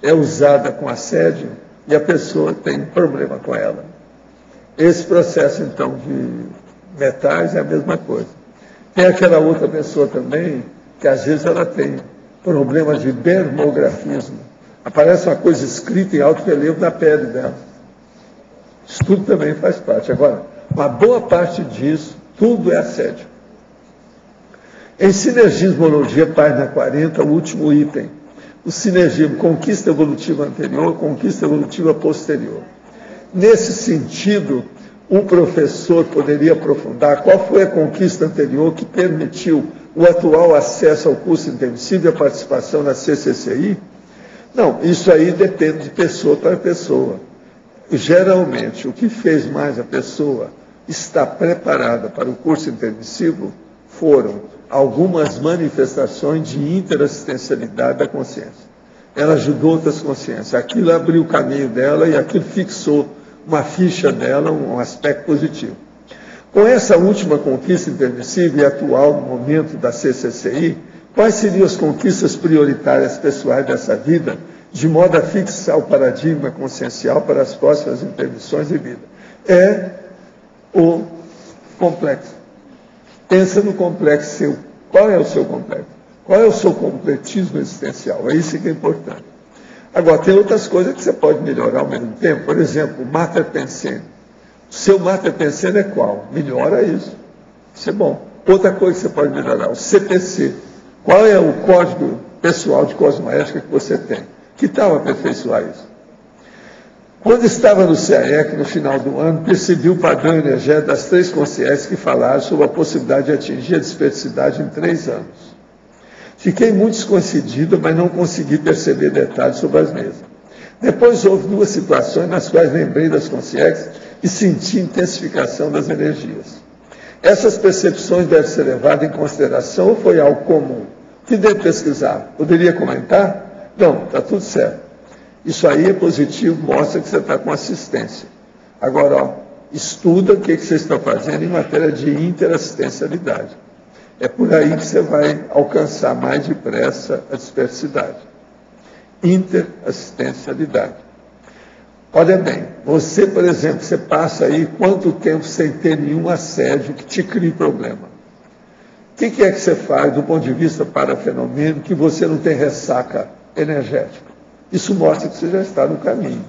é usada com assédio e a pessoa tem problema com ela. Esse processo, então, de metais é a mesma coisa. Tem aquela outra pessoa também, que às vezes ela tem problemas de dermografismo. Aparece uma coisa escrita em alto relevo na pele dela. Isso tudo também faz parte. Agora, uma boa parte disso, tudo é assédio. Em sinergismologia, página 40, o último item. O sinergismo, conquista evolutiva anterior, conquista evolutiva posterior. Nesse sentido, o professor poderia aprofundar qual foi a conquista anterior que permitiu o atual acesso ao curso intensivo e a participação na CCCI? Não, isso aí depende de pessoa para pessoa. Geralmente, o que fez mais a pessoa estar preparada para o curso intermissivo foram algumas manifestações de interassistencialidade da consciência. Ela ajudou outras consciências. Aquilo abriu o caminho dela e aquilo fixou uma ficha dela, um aspecto positivo. Com essa última conquista intermissiva e atual no momento da CCCI, quais seriam as conquistas prioritárias pessoais dessa vida, de modo a fixar o paradigma consciencial para as próximas intermissões de vida? É o complexo. Pensa no complexo seu. Qual é o seu complexo? Qual é o seu completismo existencial? É isso que é importante. Agora, tem outras coisas que você pode melhorar ao mesmo tempo. Por exemplo, o Mater Pensene. O seu Mater Pensene é qual? Melhora isso. Isso é bom. Outra coisa que você pode melhorar, o CPC. Qual é o código pessoal de cosmoética que você tem? Que tal aperfeiçoar isso? Quando estava no CAEC, no final do ano, percebi o padrão energético das 3 consciências que falaram sobre a possibilidade de atingir a dispersidade em 3 anos. Fiquei muito desconcedido, mas não consegui perceber detalhes sobre as mesmas. Depois houve 2 situações nas quais lembrei das consciências e senti intensificação das energias. Essas percepções devem ser levadas em consideração ou foi algo comum? O que devo pesquisar? Poderia comentar? Não, está tudo certo. Isso aí é positivo, mostra que você está com assistência. Agora, estuda o que você está fazendo em matéria de interassistencialidade. É por aí que você vai alcançar mais depressa a dispersidade. Interassistencialidade. Olha bem, você, por exemplo, você passa aí quanto tempo sem ter nenhum assédio que te crie problema? O que é que você faz do ponto de vista parafenomênico que você não tem ressaca energética? Isso mostra que você já está no caminho.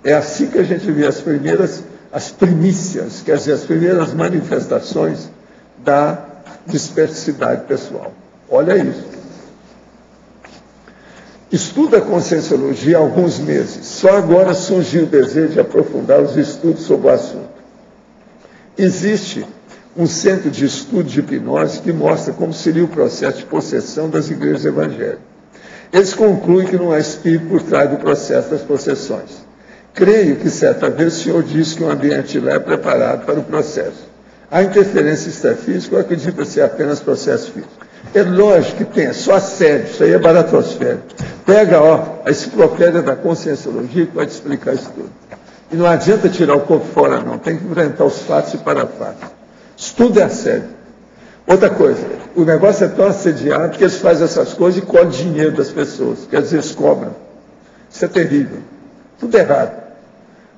É assim que a gente vê as primícias, quer dizer, as primeiras manifestações da dispersidade pessoal. Olha isso. Estuda a Conscienciologia há alguns meses. Só agora surgiu o desejo de aprofundar os estudos sobre o assunto. Existe um centro de estudo de hipnose que mostra como seria o processo de possessão das igrejas evangélicas. Eles concluem que não há espírito por trás do processo das possessões. Creio que certa vez o senhor disse que o ambiente lá é preparado para o processo. A interferência extrafísica, eu acredito ser apenas processo físico. É lógico que tem, é só assédio, isso aí é baratosfera. Pega, a enciclopédia da Conscienciologia que vai te explicar isso tudo. E não adianta tirar o corpo fora, não. Tem que enfrentar os fatos e parafatos. Isso tudo é assédio. Outra coisa, o negócio é tão assediado que eles fazem essas coisas e colhem dinheiro das pessoas. Quer dizer, eles cobram. Isso é terrível. Tudo errado.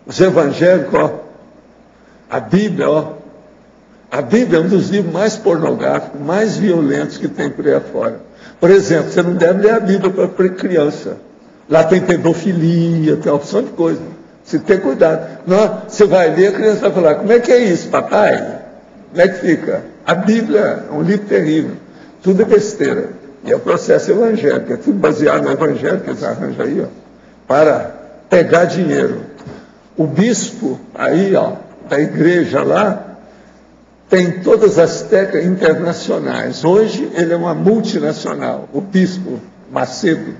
Os evangélicos, a Bíblia, a Bíblia é um dos livros mais pornográficos, mais violentos que tem por aí afora. Por exemplo, você não deve ler a Bíblia para criança. Lá tem pedofilia, tem uma opção de coisa. Você tem cuidado. Não, você vai ler, a criança vai falar, como é que é isso, papai? Como é que fica? A Bíblia é um livro terrível. Tudo é besteira. E é o processo evangélico. É tudo baseado no evangelho que eles arranjam aí, para pegar dinheiro. O bispo aí, da igreja lá, tem todas as técnicas internacionais. Hoje ele é uma multinacional. O bispo Macedo.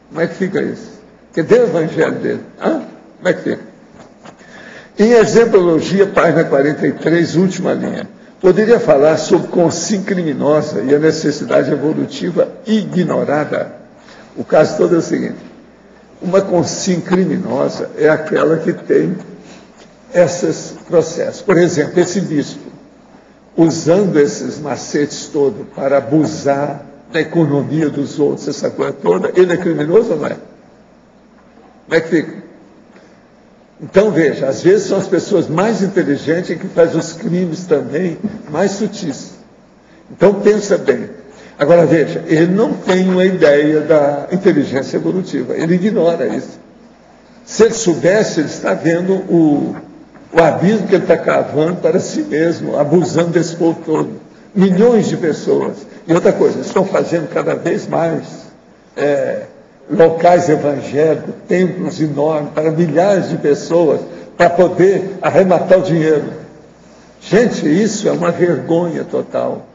Como é que fica isso? Cadê o evangelho dele? Como é que fica? Em exemplologia, página 43, última linha. Poderia falar sobre consim criminosa e a necessidade evolutiva ignorada. O caso todo é o seguinte: uma consim criminosa é aquela que tem esses processos. Por exemplo, esse bispo, usando esses macetes todos para abusar da economia dos outros, essa coisa toda, ele é criminoso ou não é? Como é que fica? Então, veja, às vezes são as pessoas mais inteligentes que fazem os crimes também mais sutis. Então, pensa bem. Agora, veja, ele não tem uma ideia da inteligência evolutiva, ele ignora isso. Se ele soubesse, ele está vendo o abismo que ele está cavando para si mesmo, abusando desse povo todo. Milhões de pessoas. E outra coisa, estão fazendo cada vez mais locais evangélicos, templos enormes para milhares de pessoas, para poder arrematar o dinheiro. Gente, isso é uma vergonha total.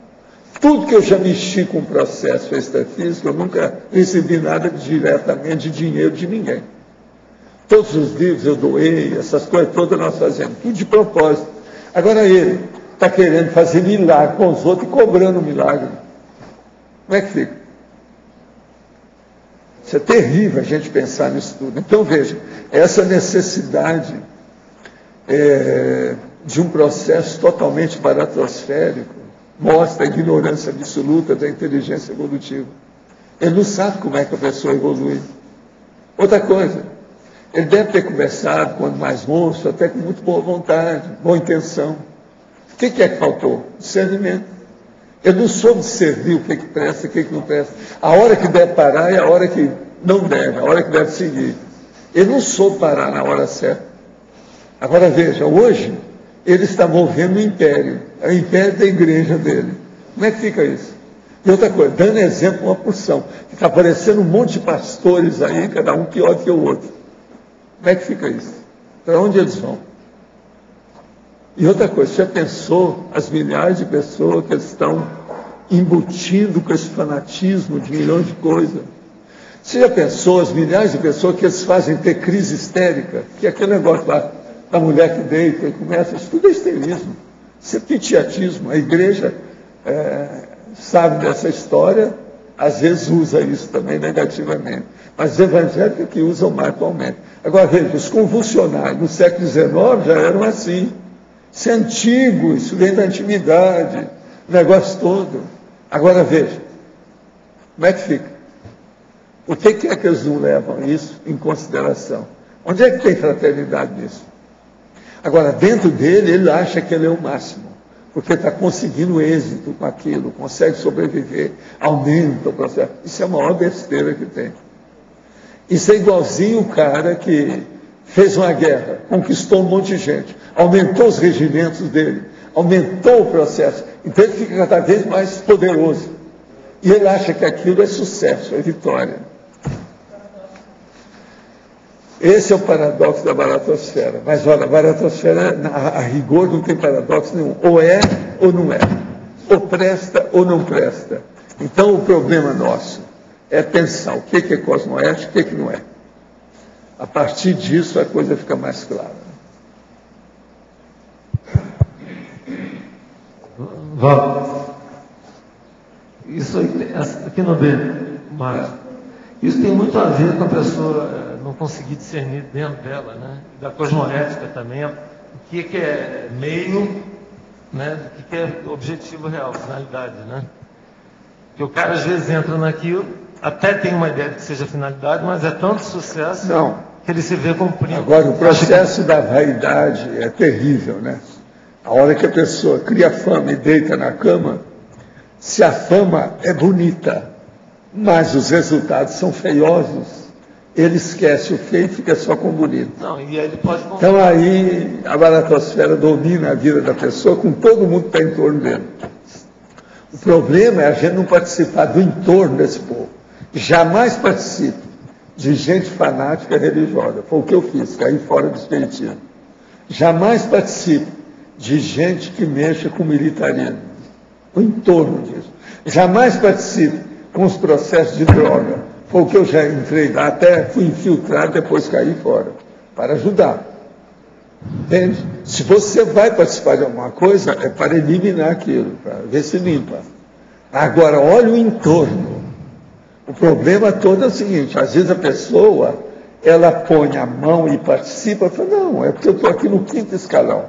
Tudo que eu já mexi com o processo extrafísico, eu nunca recebi nada diretamente de dinheiro de ninguém. Todos os livros eu doei, essas coisas todas nós fazemos, tudo de propósito. Agora ele está querendo fazer milagre com os outros e cobrando milagre. Como é que fica? Isso é terrível a gente pensar nisso tudo. Então, veja, essa necessidade de um processo totalmente baratosférico mostra a ignorância absoluta da inteligência evolutiva. Ele não sabe como é que a pessoa evolui. Outra coisa, ele deve ter conversado, quando mais moço, até com muito boa vontade, boa intenção. O que é que faltou? Discernimento. Ele não soube discernir o que presta e o que não presta. A hora que deve parar e a hora que não deve, a hora que deve seguir. Ele não soube parar na hora certa. Agora veja, hoje ele está movendo o império. É o império da igreja dele. Como é que fica isso? E outra coisa, dando exemplo uma porção. Está aparecendo um monte de pastores aí, cada um pior que o outro. Como é que fica isso? Para onde eles vão? E outra coisa, você já pensou as milhares de pessoas que estão embutindo com esse fanatismo de milhões de coisas? Você já pensou as milhares de pessoas que eles fazem ter crise histérica? Que é aquele negócio lá da mulher que deita e começa, isso tudo é histerismo, isso é pitiatismo. A igreja sabe dessa história, às vezes usa isso também negativamente. Mas os evangélicos que usam mais atualmente. Agora veja, os convulsionários no século XIX já eram assim. Isso é antigo, isso vem da antiguidade, o negócio todo. Agora veja, como é que fica? Por que é que eles não levam isso em consideração? Onde é que tem fraternidade nisso? Agora, dentro dele, ele acha que ele é o máximo, porque está conseguindo êxito com aquilo, consegue sobreviver, aumenta o processo. Isso é a maior besteira que tem. Isso é igualzinho o cara que fez uma guerra, conquistou um monte de gente, aumentou os regimentos dele, aumentou o processo, então ele fica cada vez mais poderoso. E ele acha que aquilo é sucesso, é vitória. Esse é o paradoxo da baratosfera. Mas olha, a baratosfera, a rigor, não tem paradoxo nenhum. Ou é ou não é. Ou presta ou não presta. Então o problema nosso é pensar o que é cosmoético e o que não é. A partir disso a coisa fica mais clara. Vamos. Isso aqui no B, Marcos. Isso tem muito a ver com a pessoa não conseguir discernir dentro dela, né? Da cosmoética também, o que é meio, né? O que é objetivo real, finalidade, né? Porque o cara às vezes entra naquilo, até tem uma ideia de que seja finalidade, mas é tanto sucesso que ele se vê cumprindo. Agora, o processo da vaidade é terrível, né? A hora que a pessoa cria fama e deita na cama, se a fama é bonita, mas os resultados são feiosos, ele esquece o feio e fica só com o bonito. Não, e aí ele pode... Então aí a baratosfera domina a vida da pessoa com todo mundo que está em torno dele. O problema é a gente não participar do entorno desse povo. Jamais participe de gente fanática religiosa. Foi o que eu fiz, caí fora do espiritismo. Jamais participe de gente que mexa com militarismo. O entorno disso. Jamais participe com os processos de droga. Foi o que eu já entrei lá, até fui infiltrado, depois caí fora, para ajudar. Entende? Se você vai participar de alguma coisa, é para eliminar aquilo, para ver se limpa. Agora, olha o entorno. O problema todo é o seguinte, às vezes a pessoa, ela põe a mão e participa, fala, não, é porque eu estou aqui no 5º escalão.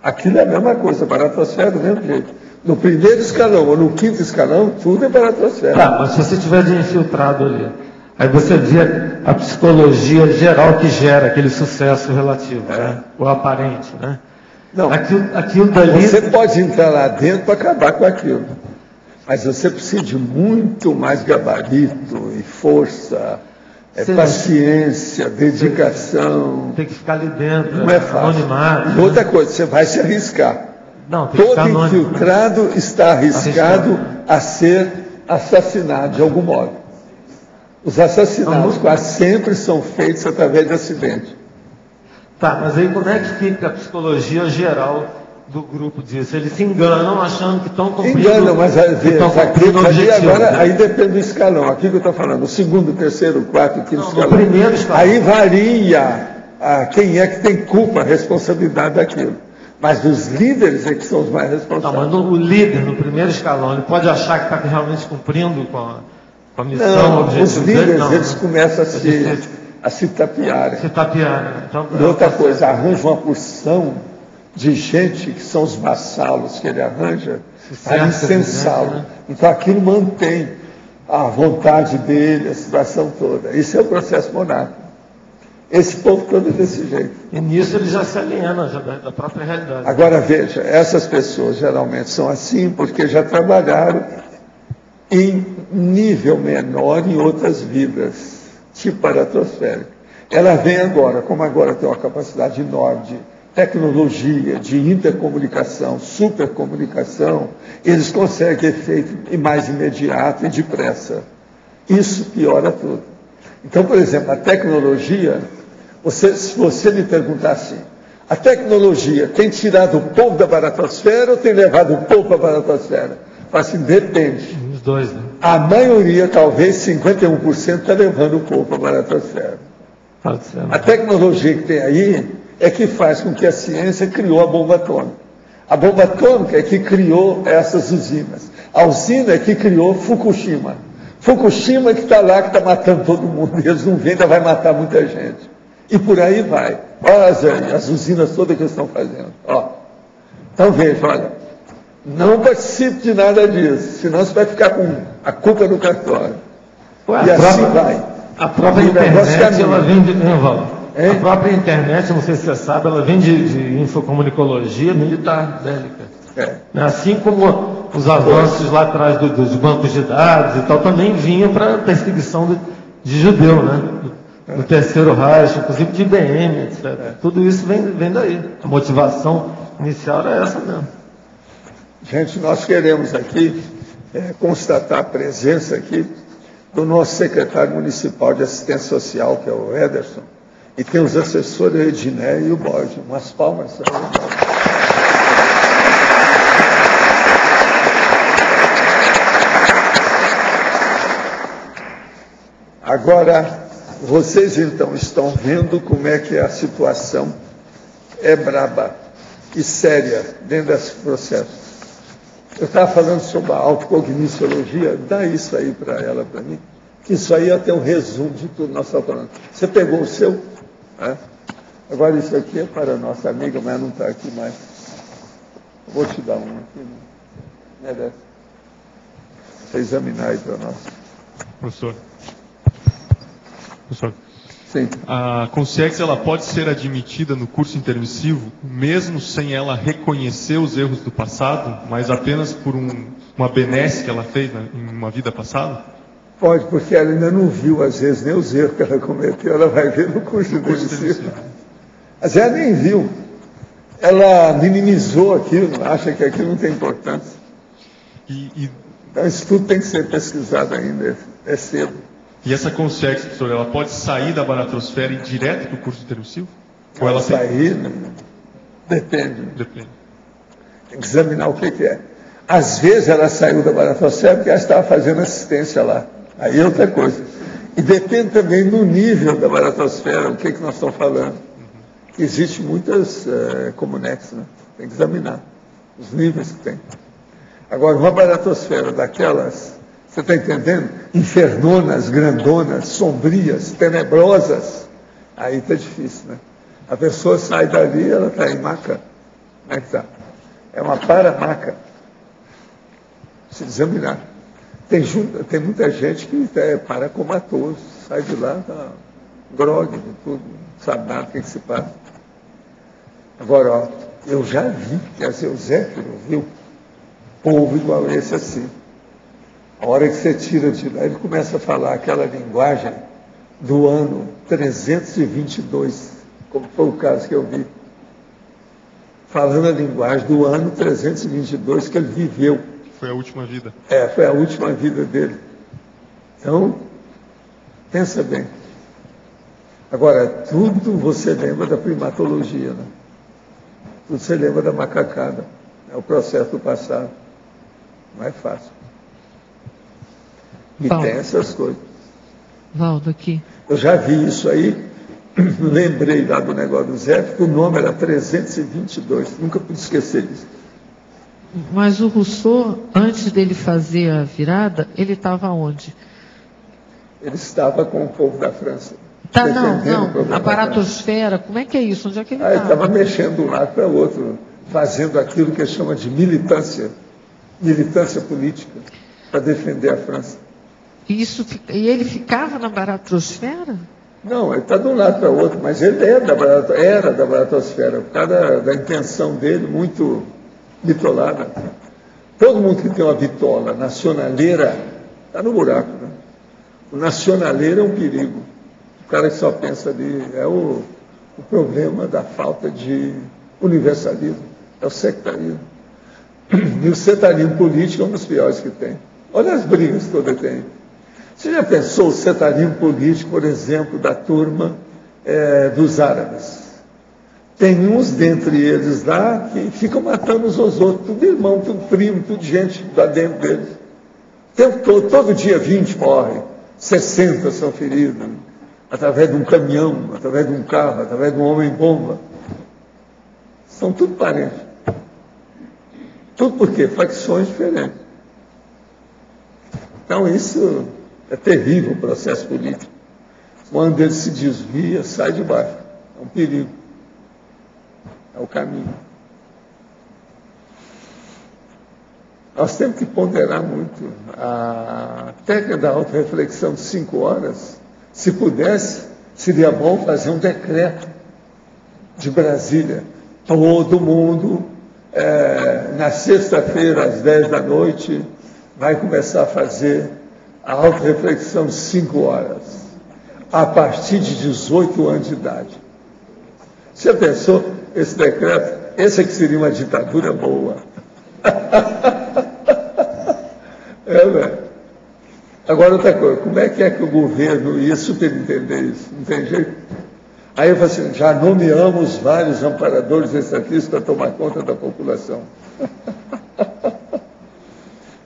Aquilo é a mesma coisa, baratosfera do mesmo jeito. No 1º escalão ou no 5º escalão, tudo é baratosfera. Tá, mas se você tiver de infiltrado ali, aí você vê a psicologia geral que gera aquele sucesso relativo, né? O aparente, né? Não, aquilo dali... Você pode entrar lá dentro para acabar com aquilo. Mas você precisa de muito mais gabarito e força, paciência, dedicação. Tem que ficar ali dentro, não é fácil. Anonimato. E outra coisa, você vai se arriscar. Não, tem que Todo infiltrado está arriscado a ser assassinado de algum modo. Os assassinatos quase sempre são feitos através de acidente. Tá, mas aí como é que fica a psicologia geral do grupo disso? Eles se enganam achando que estão cumprindo... Enganam, mas às vezes, aí depende do escalão. Aqui que eu estou falando, o 2º, 3º, 4º, 5º escalão. Primeiro escalão. Aí varia quem é que tem culpa, responsabilidade daquilo. Mas os líderes é que são os mais responsáveis. Não, mas o líder, no 1º escalão, ele pode achar que está realmente cumprindo com a missão, o objetivo. Os líderes, eles começam a se tapear. Se tapear. Então, e outra coisa, arranja uma porção de gente que são os vassalos que ele arranja, a incensá-lo. Né? Então aquilo mantém a vontade dele, a situação toda. Isso é o processo monárquico. Esse povo todo é desse jeito. E nisso ele já se aliena da própria realidade. Agora veja, essas pessoas geralmente são assim porque já trabalharam em nível menor em outras vidas, tipo baratosférica. Ela vem agora, como agora tem uma capacidade enorme de tecnologia, de intercomunicação, supercomunicação, eles conseguem efeito mais imediato e depressa. Isso piora tudo. Então, por exemplo, a tecnologia, se você me perguntar assim, a tecnologia tem tirado o povo da baratosfera ou tem levado o povo para a baratosfera? Fala assim, depende. Os dois, né? A maioria, talvez 51%, está levando o povo para a baratosfera. A tecnologia que tem aí é que faz com que a ciência criou a bomba atômica. A bomba atômica é que criou essas usinas. A usina é que criou Fukushima. Fukushima que está lá, que está matando todo mundo. Eles não veem, ainda vai matar muita gente. E por aí vai. Olha as usinas todas que eles estão fazendo. Ó. Então veja, olha, não participe de nada disso, senão você vai ficar com a culpa do cartório. E assim vai. A própria internet, ela vem de... A própria internet, não sei se você sabe, ela vem de infocomunicologia militar, bélica. Assim como os avanços lá atrás dos bancos de dados e tal, também vinham para perseguição de judeu, né? Do Terceiro Reich, inclusive de IBM, etc. Tudo isso vem daí. A motivação inicial era essa mesmo. Gente, nós queremos aqui constatar a presença aqui do nosso secretário municipal de assistência social, que é o Ederson, e tem os assessores, a Ediné e o Borges. Umas palmas. Agora, vocês então estão vendo como é que a situação é braba e séria dentro desse processo. Eu estava falando sobre a autocogniciologia, dá isso aí para ela, para mim, que isso aí é até um resumo de tudo que nós estamos falando. Você pegou o seu? Agora isso aqui é para a nossa amiga, mas não está aqui mais. Vou te dar um aqui. Merece. Você examinar aí para nós. Professor. Sim. A consciência ela pode ser admitida no curso intermissivo, mesmo sem ela reconhecer os erros do passado, mas apenas por uma benesse que ela fez em uma vida passada? Pode, porque ela ainda não viu, às vezes, nem os erros que ela cometeu, ela vai ver no curso intermissivo. Mas ela nem viu. Ela minimizou aquilo, acha que aquilo não tem importância. Então, isso tudo tem que ser pesquisado ainda, é cedo. E essa consciência, professor, ela pode sair da baratrosfera e ir direto para o curso intermissivo? Ou ela sair? Depende. Tem que examinar o que é. Às vezes ela saiu da baratrosfera porque ela estava fazendo assistência lá. Aí é outra coisa. E depende também do nível da baratrosfera, o que nós estamos falando. que existem muitas comunex, né? Tem que examinar os níveis que tem. Agora, uma baratosfera daquelas, você está entendendo? Infernonas, grandonas, sombrias, tenebrosas, aí está difícil, né? A pessoa sai dali, ela está em maca. Como é que está? É uma paramaca. Se examinar. Tem muita gente que é paracomatoso, sai de lá, tá grogue, tudo, não sabe nada o que se passa. Agora, ó, eu já vi, quer dizer, o Zéfiro viu povo igual esse assim. A hora que você tira de lá, ele começa a falar aquela linguagem do ano 322, como foi o caso que eu vi. Falando a linguagem do ano 322 que ele viveu. Foi a última vida. Foi a última vida dele. Então, pensa bem. Agora, tudo você lembra da primatologia, né? Tudo você lembra da macacada. É o processo do passado. Não é fácil. E Valdo. tem essas coisas. Valdo, aqui. Eu já vi isso aí, lembrei lá do negócio do Zé, que o nome era 322. Nunca pude esquecer disso. Mas o Rousseau, antes dele fazer a virada, ele estava onde? Ele estava com o povo da França. Tá, não. A baratosfera, como é que é isso? Onde é que ele Ele estava? estava mexendo de um lado para o outro, fazendo aquilo que ele chama de militância política, para defender a França. E ele ficava na baratosfera? Não, ele está de um lado para o outro, mas ele era da baratosfera, por causa da intenção dele, muito bitolada. Todo mundo que tem uma bitola nacionaleira está no buraco, né? O nacionaleiro é um perigo. O cara que só pensa ali é o problema da falta de universalismo, é o sectarismo. E o sectarismo político é um dos piores que tem. Olha as brigas que ele tem. Você já pensou o sectarismo político, por exemplo, da turma dos árabes? Tem uns dentre eles lá que ficam matando uns aos outros, tudo irmão, tudo primo, tudo gente lá dentro deles. O tempo todo dia 20 morrem, 60 são feridos, através de um caminhão, através de um carro, através de um homem-bomba. São tudo parentes. Tudo por quê? Facções diferentes. Então isso é terrível, o processo político. Quando ele se desvia, sai de baixo. É um perigo. É o caminho. Nós temos que ponderar muito. A técnica da autorreflexão de 5 horas, se pudesse, seria bom fazer um decreto de Brasília. Todo mundo, na sexta-feira, às 10 da noite, vai começar a fazer a autorreflexão de 5 horas, a partir de 18 anos de idade. Você pensou esse decreto? Esse aqui seria uma ditadura boa. Velho. Agora, outra coisa, como é que o governo ia superentender isso? Não tem jeito? Aí eu falei assim, já nomeamos vários amparadores estatísticos para tomar conta da população.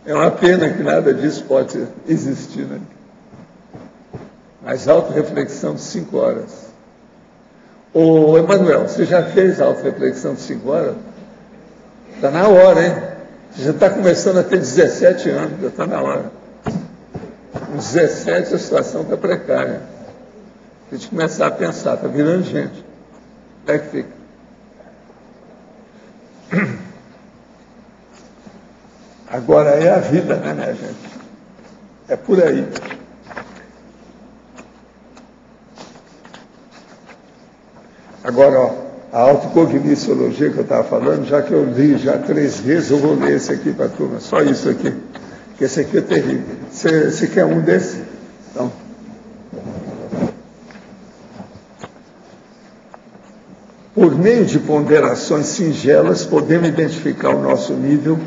É uma pena que nada disso pode existir, né? Mas autorreflexão de 5 horas. Ô, Emanuel, você já fez a autorreflexão de 5 horas? Está na hora, hein? Você já está começando a ter 17 anos, já está na hora. Com 17 a situação está precária. A gente começar a pensar, está virando gente. Como é que fica? Agora é a vida, né, minha gente? É por aí. Agora, ó, a autocogniciologia que eu estava falando, já que eu li já 3 vezes, eu vou ler esse aqui para a turma, só isso aqui. Porque esse aqui é terrível. Você quer um desse? Então. Por meio de ponderações singelas, podemos identificar o nosso nível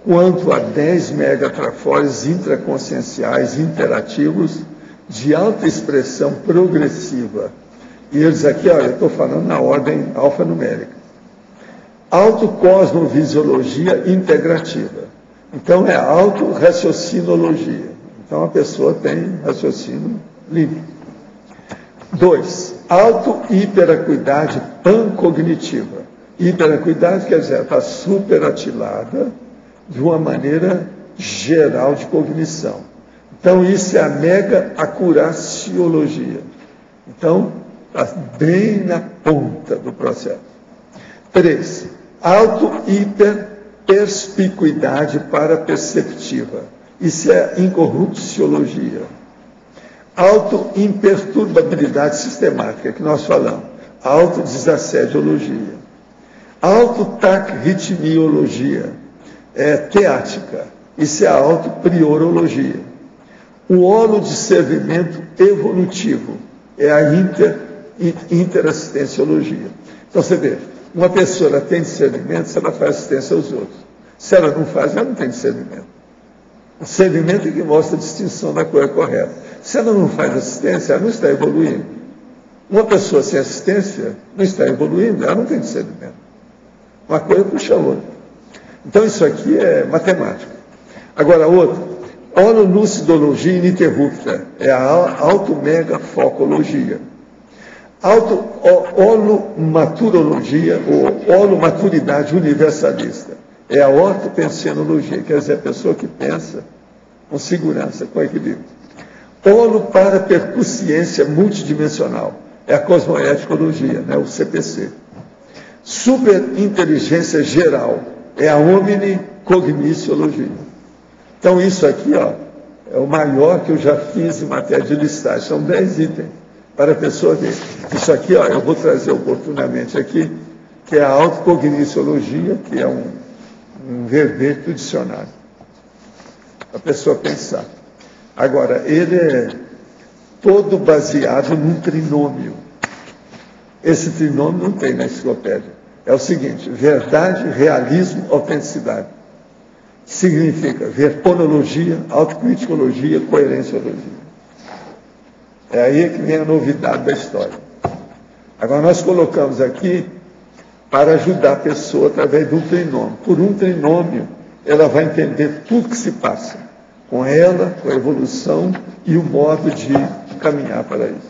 quanto a 10 megatrafores intraconscienciais interativos de alta expressão progressiva. E eles aqui, olha, eu estou falando na ordem alfanumérica. Autocosmovisiologia integrativa. Então, é autorraciocinologia. Então, a pessoa tem raciocínio livre. 2. Auto-hiperacuidade pancognitiva. Hiperacuidade quer dizer, está superatilada de uma maneira geral de cognição. Então, isso é a mega acuraciologia. Então, está bem na ponta do processo. 3. Auto-hiperperspicuidade paraperceptiva. Isso é incorrupciologia. Auto-imperturbabilidade sistemática, que nós falamos. Autodesassediologia. Autotacritmiologia. É teática. Isso é a autopriorologia. O holodiscernimento evolutivo. É a interassistenciologia. Então, você vê, uma pessoa ela tem discernimento se ela faz assistência aos outros. Se ela não faz, ela não tem discernimento. O discernimento é que mostra a distinção da coisa correta. Se ela não faz assistência, ela não está evoluindo. Uma pessoa sem assistência não está evoluindo, ela não tem discernimento. Uma coisa puxa a outra. Então, isso aqui é matemática. Agora, outra, hololucidologia ininterrupta, é a automegafocologia. Holomaturologia, ou holomaturidade universalista, é a ortopensionologia, quer dizer, a pessoa que pensa com segurança, com equilíbrio. Holoparapercussiência multidimensional, é a cosmoeticologia, né, o CPC. Superinteligência geral, é a omnicogniciologia. Então, isso aqui, ó, é o maior que eu já fiz em matéria de listagem. São 10 itens para a pessoa ver. Isso aqui, ó, eu vou trazer oportunamente aqui, que é a autocogniciologia, que é um verbete do dicionário. Para a pessoa pensar. Agora, ele é todo baseado num trinômio. Esse trinômio não tem na enciclopédia. É o seguinte: verdade, realismo, autenticidade. Significa verponologia, autocriticologia, coerenciologia. É aí que vem a novidade da história. Agora, nós colocamos aqui para ajudar a pessoa através de um trinômio. Por um trinômio, ela vai entender tudo que se passa com ela, com a evolução e o modo de caminhar para isso.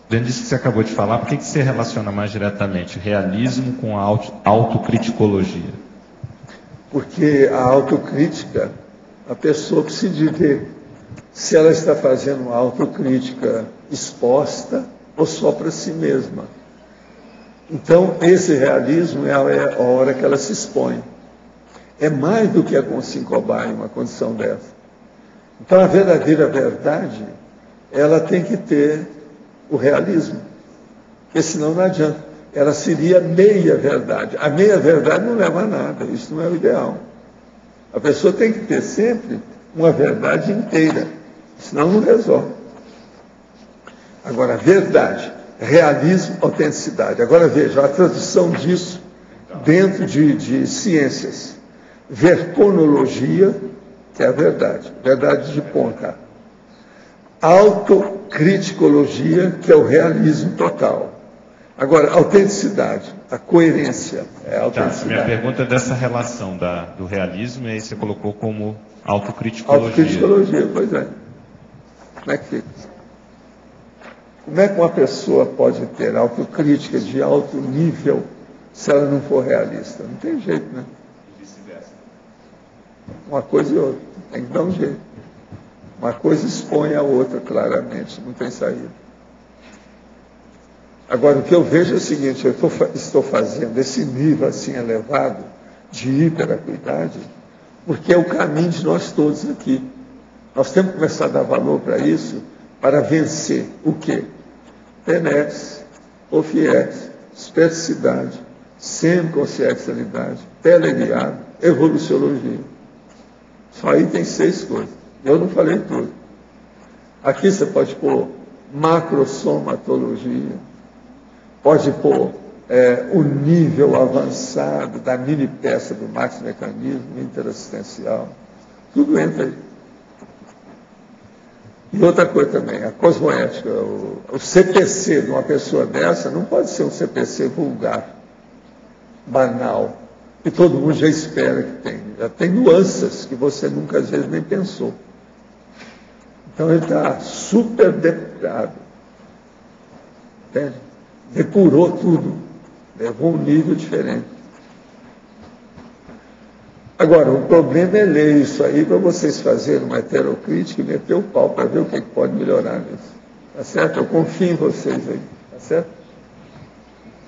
Dentro disso que você acabou de falar, por que você relaciona mais diretamente realismo com a autocriticologia? Porque a autocrítica, a pessoa precisa ver se ela está fazendo uma autocrítica exposta ou só para si mesma. Então, esse realismo é a hora que ela se expõe. É mais do que a consincobar em uma condição dessa. Então, a verdadeira verdade, ela tem que ter o realismo, porque senão não adianta. Ela seria meia verdade. A meia verdade não leva a nada, isso não é o ideal. A pessoa tem que ter sempre uma verdade inteira, senão não resolve. Agora, verdade, realismo, autenticidade. Agora veja, a tradução disso dentro de ciências. Verponologia, que é a verdade de ponta. Autocriticologia, que é o realismo total. Agora, autenticidade, a coerência, é a autenticidade. Minha pergunta é dessa relação do realismo, e aí você colocou como autocriticologia. Autocriticologia, pois é. Como é que fica? Como é que uma pessoa pode ter autocrítica de alto nível se ela não for realista? Não tem jeito, né? E vice-versa. Uma coisa e outra, tem que dar um jeito. Uma coisa expõe a outra, claramente, não tem saída. Agora, o que eu vejo é o seguinte: eu estou fazendo esse nível assim elevado de hiperacuidade, porque é o caminho de nós todos aqui. Nós temos que começar a dar valor para isso, para vencer o quê? Penex, ofiex, especificidade, semiconsciencialidade, teleguiado, evoluciologia. Só aí tem 6 coisas. Eu não falei tudo. Aqui você pode pôr macrosomatologia, pode pôr o nível avançado da mini peça do maxi-mecanismo interassistencial. Tudo entra aí. E outra coisa também, a cosmoética, o CPC de uma pessoa dessa não pode ser um CPC vulgar, banal, que todo mundo já espera que tenha. Já tem nuances que você nunca, às vezes, nem pensou. Então, ele está super depurado. entende? Depurou tudo, levou um nível diferente. Agora, o problema é ler isso aí para vocês fazerem uma heterocrítica e meter o pau para ver o que pode melhorar nisso. Tá certo? Eu confio em vocês aí. Tá certo?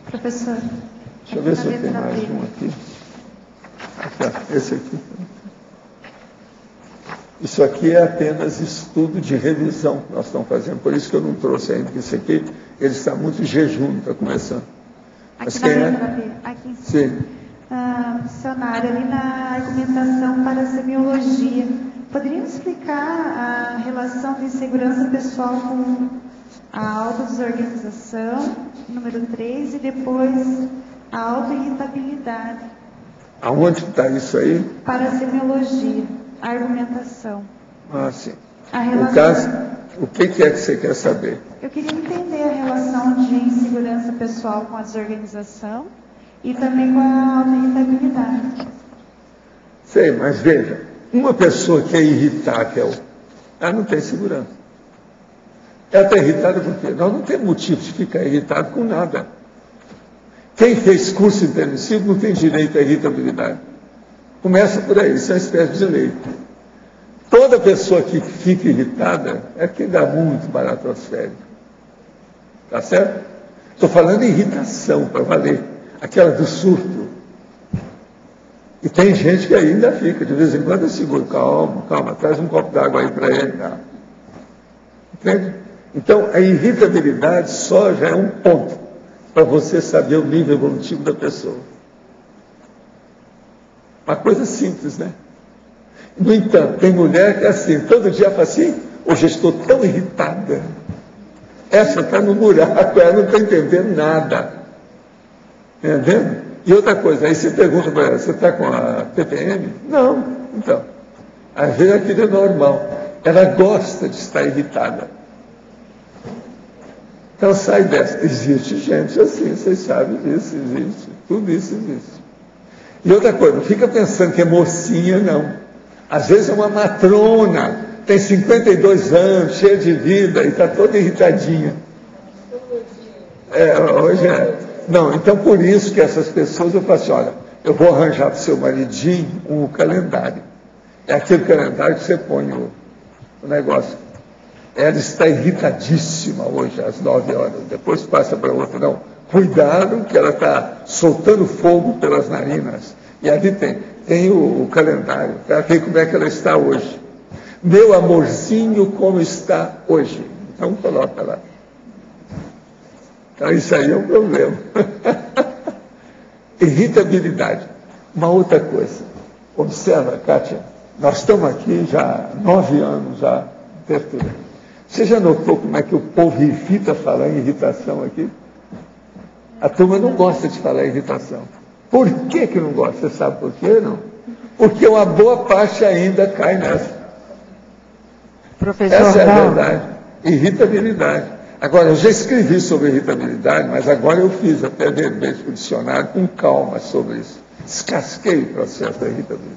Professor. Deixa eu ver se eu tenho mais um aqui. Esse aqui. Isso aqui é apenas estudo de revisão que nós estamos fazendo. Por isso que eu não trouxe ainda, porque esse aqui ele está muito em jejum, está começando. Mas quem é? Aqui em cima. Sim. Dicionário, ali na argumentação para a semiologia. Poderiam explicar a relação de insegurança pessoal com a autodesorganização, número 3, e depois a autoirritabilidade? Aonde está isso aí? Para a semiologia, a argumentação. Ah, sim. A relação... O caso, o que é que você quer saber? Eu queria entender a relação de insegurança pessoal com a desorganização e também com a autoirritabilidade. Sei, mas veja, uma pessoa que é irritável, ela não tem segurança. Ela está irritada por quê? Nós não temos motivo de ficar irritado com nada. Quem fez curso intermissivo não tem direito à irritabilidade. Começa por aí, isso é uma espécie de lei. Toda pessoa que fica irritada é quem dá muito baratosférico. Tá certo? Estou falando de irritação, para valer. Aquela do surto. E tem gente que ainda fica, de vez em quando eu seguro, calma, traz um copo d'água aí para ele. Tá? Entende? Então, a irritabilidade só já é um ponto para você saber o nível evolutivo da pessoa. Uma coisa simples, né? No entanto, tem mulher que é assim, todo dia fala assim, hoje eu estou tão irritada. Essa está no buraco, ela não está entendendo nada. Entendendo? E outra coisa, aí você pergunta para ela, você está com a TPM? Não. Então, às vezes aquilo é normal. Ela gosta de estar irritada. Então sai dessa. Existe gente assim, vocês sabem disso, existe. Tudo isso existe. E outra coisa, não fica pensando que é mocinha, não. Às vezes é uma matrona, tem 52 anos, cheia de vida, e está toda irritadinha. Hoje é. Não, então por isso que essas pessoas, eu falo assim, olha, eu vou arranjar para o seu maridinho um calendário. É aquele calendário que você põe o negócio. Ela está irritadíssima hoje, às 9 horas, depois passa para outra. Não, cuidado que ela está soltando fogo pelas narinas. E ali tem o calendário, para ver como é que ela está hoje. Meu amorzinho, como está hoje? Então coloca lá. Então isso aí é um problema. Irritabilidade. Uma outra coisa. Observa, Kátia, nós estamos aqui já há 9 anos já, abertura. Você já notou como é que o povo evita falar em irritação aqui? A turma não gosta de falar em irritação. Por que não gosta? Você sabe por quê, não? Porque uma boa parte ainda cai nessa. Professor Essa é a verdade. Irritabilidade. Agora, eu já escrevi sobre irritabilidade, mas agora eu fiz até verbete para o dicionário com calma sobre isso. Descasquei o processo da irritabilidade.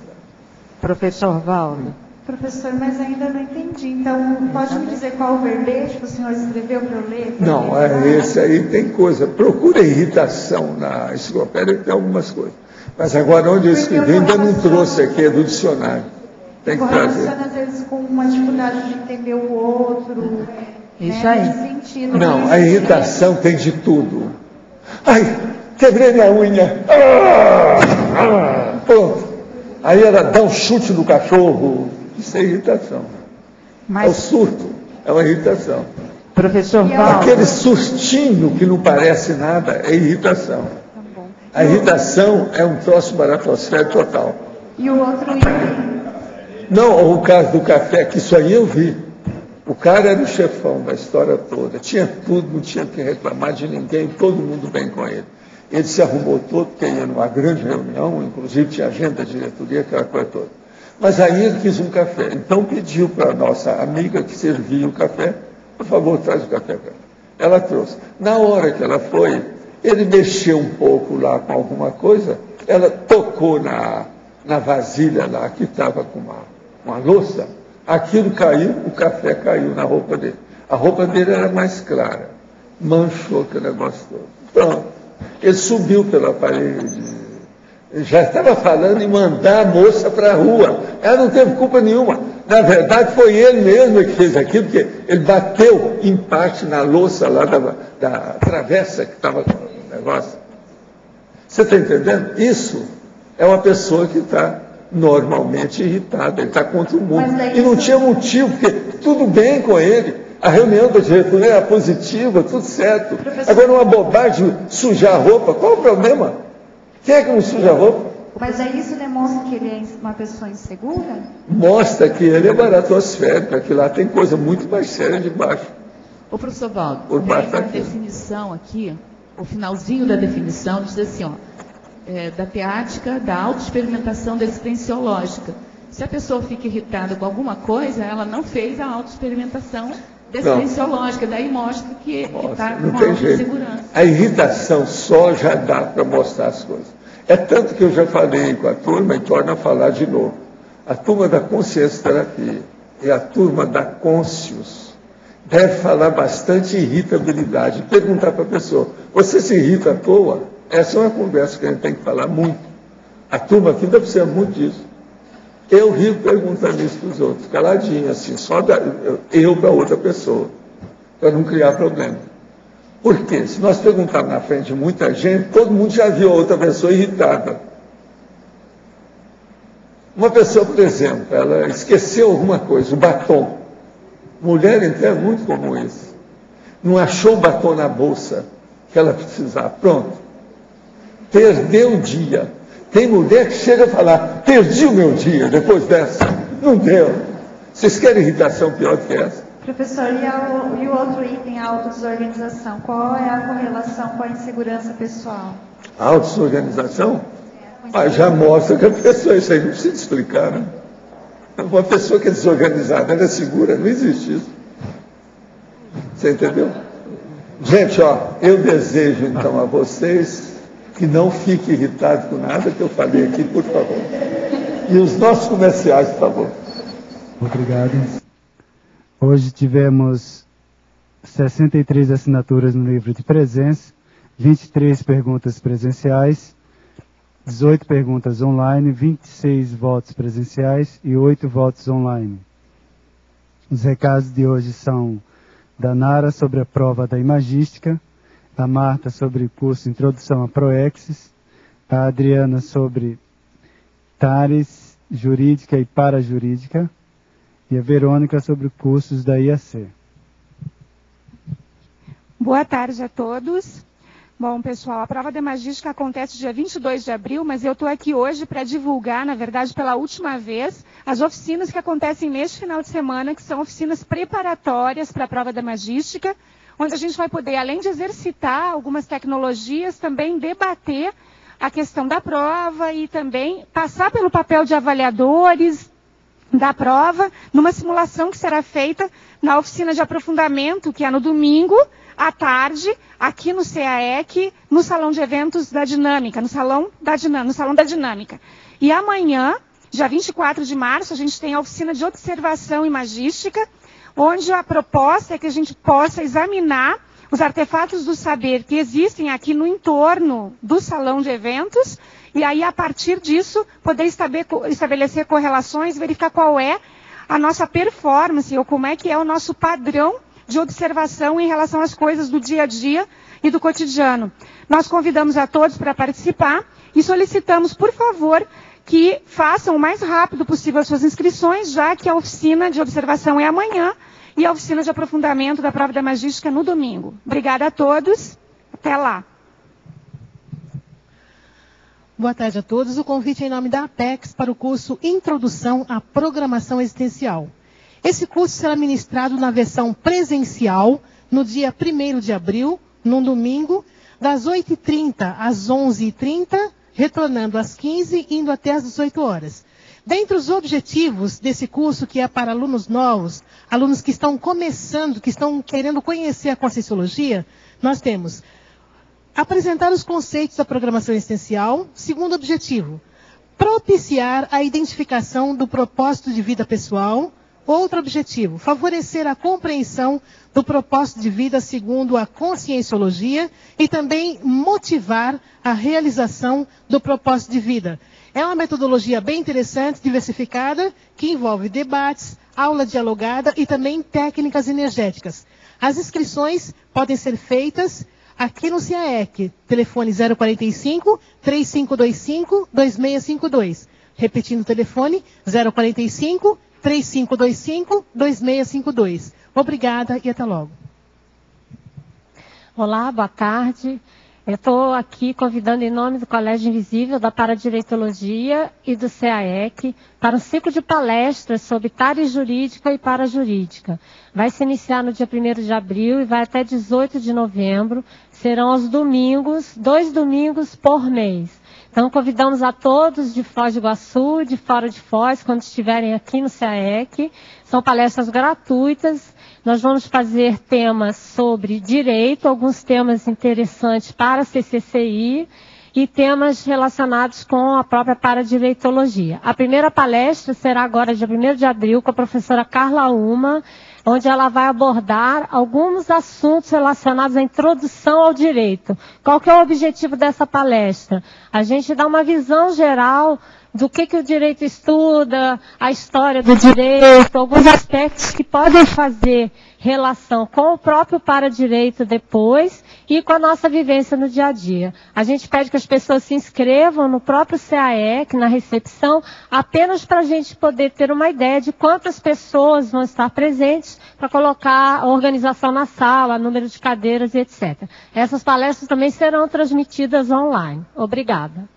Professor Valdo. Professor, mas ainda não entendi. Então, pode me dizer qual o verbete que o senhor escreveu para eu ler? Não, esse aí tem coisa. Procura irritação na enciclopédia, que tem algumas coisas. Mas agora, onde eu escrevi, ainda não trouxe aqui, é do dicionário. Tem que trazer. Às vezes, com uma dificuldade de entender o outro. Isso aí. Sentido, não, a irritação tem de tudo. Ai, quebrei minha unha. Pronto. Aí ela dá um chute no cachorro. Isso é irritação. Mas... É o surto, é uma irritação. Professor Valdo. Aquele sustinho que não parece nada é irritação. Tá bom. A irritação é um troço baratosférico total. E o outro item? Não, o caso do café, que isso aí eu vi. O cara era o chefão da história toda. Tinha tudo, não tinha que reclamar de ninguém, todo mundo bem com ele. Ele se arrumou todo, porque ia numa grande reunião, inclusive tinha agenda da diretoria, aquela coisa toda. Mas aí ele quis um café. Então pediu para a nossa amiga que servia o café, por favor, traz o café para ela. Ela trouxe. Na hora que ela foi, ele mexeu um pouco lá com alguma coisa, ela tocou na vasilha lá, que estava com uma louça, aquilo caiu, o café caiu na roupa dele. A roupa dele era mais clara. manchou aquele negócio todo. Pronto. Ele subiu pela parede. Ele já estava falando em mandar a moça para a rua. Ela não teve culpa nenhuma. Na verdade, foi ele mesmo que fez aquilo, porque ele bateu em parte na louça lá da travessa que estava com o negócio. Você está entendendo? Isso é uma pessoa que está normalmente irritada, ele está contra o mundo. E não tinha motivo, porque tudo bem com ele. A reunião da diretoria era positiva, tudo certo. Agora, uma bobagem, sujar a roupa, qual o problema? Quem é que não suja a roupa? Mas aí isso demonstra que ele é uma pessoa insegura? Mostra que ele é baratosférico, que lá tem coisa muito mais séria de baixo. Ô, professor Valdo, Por baixo a definição aqui, o finalzinho da definição diz assim, ó, da teática, da autoexperimentação desprenciológica. Se a pessoa fica irritada com alguma coisa, ela não fez a autoexperimentação desprenciológica, daí mostra que está com autossegurança. A irritação só já dá para mostrar as coisas. É tanto que eu já falei com a turma e torno a falar de novo. A turma da consciência terapia e a turma da conscius deve falar bastante irritabilidade, perguntar para a pessoa, você se irrita à toa? Essa é uma conversa que a gente tem que falar muito. A turma aqui ainda precisa muito disso. Eu vivo perguntando isso para os outros, caladinho, assim, só eu para outra pessoa, para não criar problema. Por quê? Se nós perguntarmos na frente de muita gente, todo mundo já viu a outra pessoa irritada. Uma pessoa, por exemplo, ela esqueceu alguma coisa, o batom. Mulher, então, é muito comum isso. Não achou o batom na bolsa que ela precisava. Pronto. Perdeu o dia. Tem mulher que chega a falar, perdi o meu dia depois dessa. Não deu. Vocês querem irritação pior do que essa? Professor, e o outro item, a autodesorganização, qual é a correlação com a insegurança pessoal? A autodesorganização? Já mostra que a pessoa, isso aí não precisa explicar, né? Uma pessoa que é desorganizada, ela é segura, não existe isso. Você entendeu? Gente, eu desejo então a vocês que não fiquem irritados com nada que eu falei aqui, por favor. E os nossos comerciais, por favor. Obrigado. Hoje tivemos 63 assinaturas no livro de presença, 23 perguntas presenciais, 18 perguntas online, 26 votos presenciais e 8 votos online. Os recados de hoje são da Nara sobre a prova da imagística, a Marta sobre o curso Introdução a Proexis, a Adriana sobre TARES, Jurídica e Parajurídica, e a Verônica sobre cursos da IAC. Boa tarde a todos. Bom, pessoal, a prova de imagística acontece dia 22 de abril, mas eu estou aqui hoje para divulgar, na verdade, pela última vez, as oficinas que acontecem neste final de semana, que são oficinas preparatórias para a prova da imagística, onde a gente vai poder, além de exercitar algumas tecnologias, também debater a questão da prova e também passar pelo papel de avaliadores da prova, numa simulação que será feita na oficina de aprofundamento, que é no domingo, à tarde, aqui no CAEC, no Salão de Eventos da Dinâmica, no Salão da Dinâmica. E amanhã, dia 24 de março, a gente tem a oficina de observação imagística, onde a proposta é que a gente possa examinar os artefatos do saber que existem aqui no entorno do Salão de Eventos, e aí, a partir disso, poder estabelecer correlações, verificar qual é a nossa performance, ou como é que é o nosso padrão de observação em relação às coisas do dia a dia e do cotidiano. Nós convidamos a todos para participar e solicitamos, por favor, que façam o mais rápido possível as suas inscrições, já que a oficina de observação é amanhã e a oficina de aprofundamento da prova da imagística no domingo. Obrigada a todos. Até lá. Boa tarde a todos. O convite é em nome da Apex para o curso Introdução à Programação Existencial. Esse curso será ministrado na versão presencial no dia 1º de abril, num domingo, das 8h30 às 11h30, retornando às 15h, indo até às 18 horas. Dentre os objetivos desse curso, que é para alunos novos, alunos que estão começando, que estão querendo conhecer a Conscienciologia, nós temos apresentar os conceitos da programação existencial. Segundo objetivo, propiciar a identificação do propósito de vida pessoal. outro objetivo: favorecer a compreensão do propósito de vida segundo a conscienciologia e também motivar a realização do propósito de vida. É uma metodologia bem interessante, diversificada, que envolve debates, aula dialogada e também técnicas energéticas. As inscrições podem ser feitas aqui no CAEC, telefone 045-3525-2652. Repetindo o telefone, 045-3525-2652. Obrigada e até logo. Olá, boa tarde. Eu estou aqui convidando em nome do Colégio Invisível, da Paradireitologia e do CAEC para um ciclo de palestras sobre tare jurídica e parajurídica. Vai se iniciar no dia 1º de abril e vai até 18 de novembro. Serão aos domingos, 2 domingos por mês. Então, convidamos a todos de Foz do Iguaçu, de fora de Foz, quando estiverem aqui no CAEC. São palestras gratuitas. Nós vamos fazer temas sobre direito, alguns temas interessantes para a CCCI e temas relacionados com a própria paradireitologia. A primeira palestra será agora, dia 1º de abril, com a professora Carla Uma, onde ela vai abordar alguns assuntos relacionados à introdução ao direito. Qual que é o objetivo dessa palestra? A gente dá uma visão geral do que o direito estuda, a história do direito, alguns aspectos que podem fazer relação com o próprio paradireito depois e com a nossa vivência no dia a dia. A gente pede que as pessoas se inscrevam no próprio CAEC, na recepção, apenas para a gente poder ter uma ideia de quantas pessoas vão estar presentes para colocar a organização na sala, número de cadeiras e etc. Essas palestras também serão transmitidas online. Obrigada.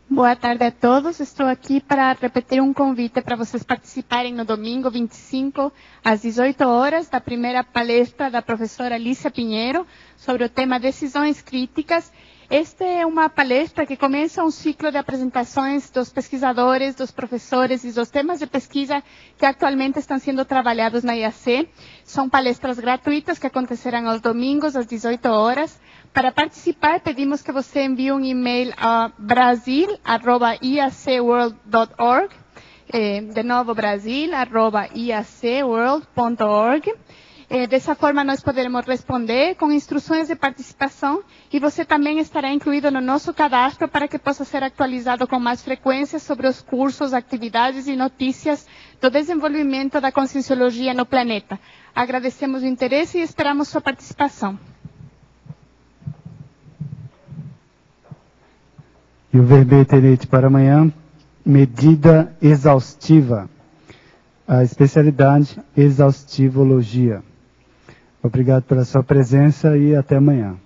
Boa tarde a todos. Estou aqui para repetir um convite para vocês participarem no domingo 25, às 18 horas, da primeira palestra da professora Alicia Pinheiro sobre o tema decisões críticas. Esta é uma palestra que começa um ciclo de apresentações dos pesquisadores, dos professores e dos temas de pesquisa que atualmente estão sendo trabalhados na IAC. São palestras gratuitas que acontecerão aos domingos, às 18 horas. Para participar, pedimos que você envie um e-mail a brasil@iacworld.org. De novo, brasil@iacworld.org. Dessa forma, nós poderemos responder com instruções de participação e você também estará incluído no nosso cadastro para que possa ser atualizado com mais frequência sobre os cursos, atividades e notícias do desenvolvimento da conscienciologia no planeta. Agradecemos o interesse e esperamos sua participação. E o verbete para amanhã, medida exaustiva. A especialidade exaustivologia. Obrigado pela sua presença e até amanhã.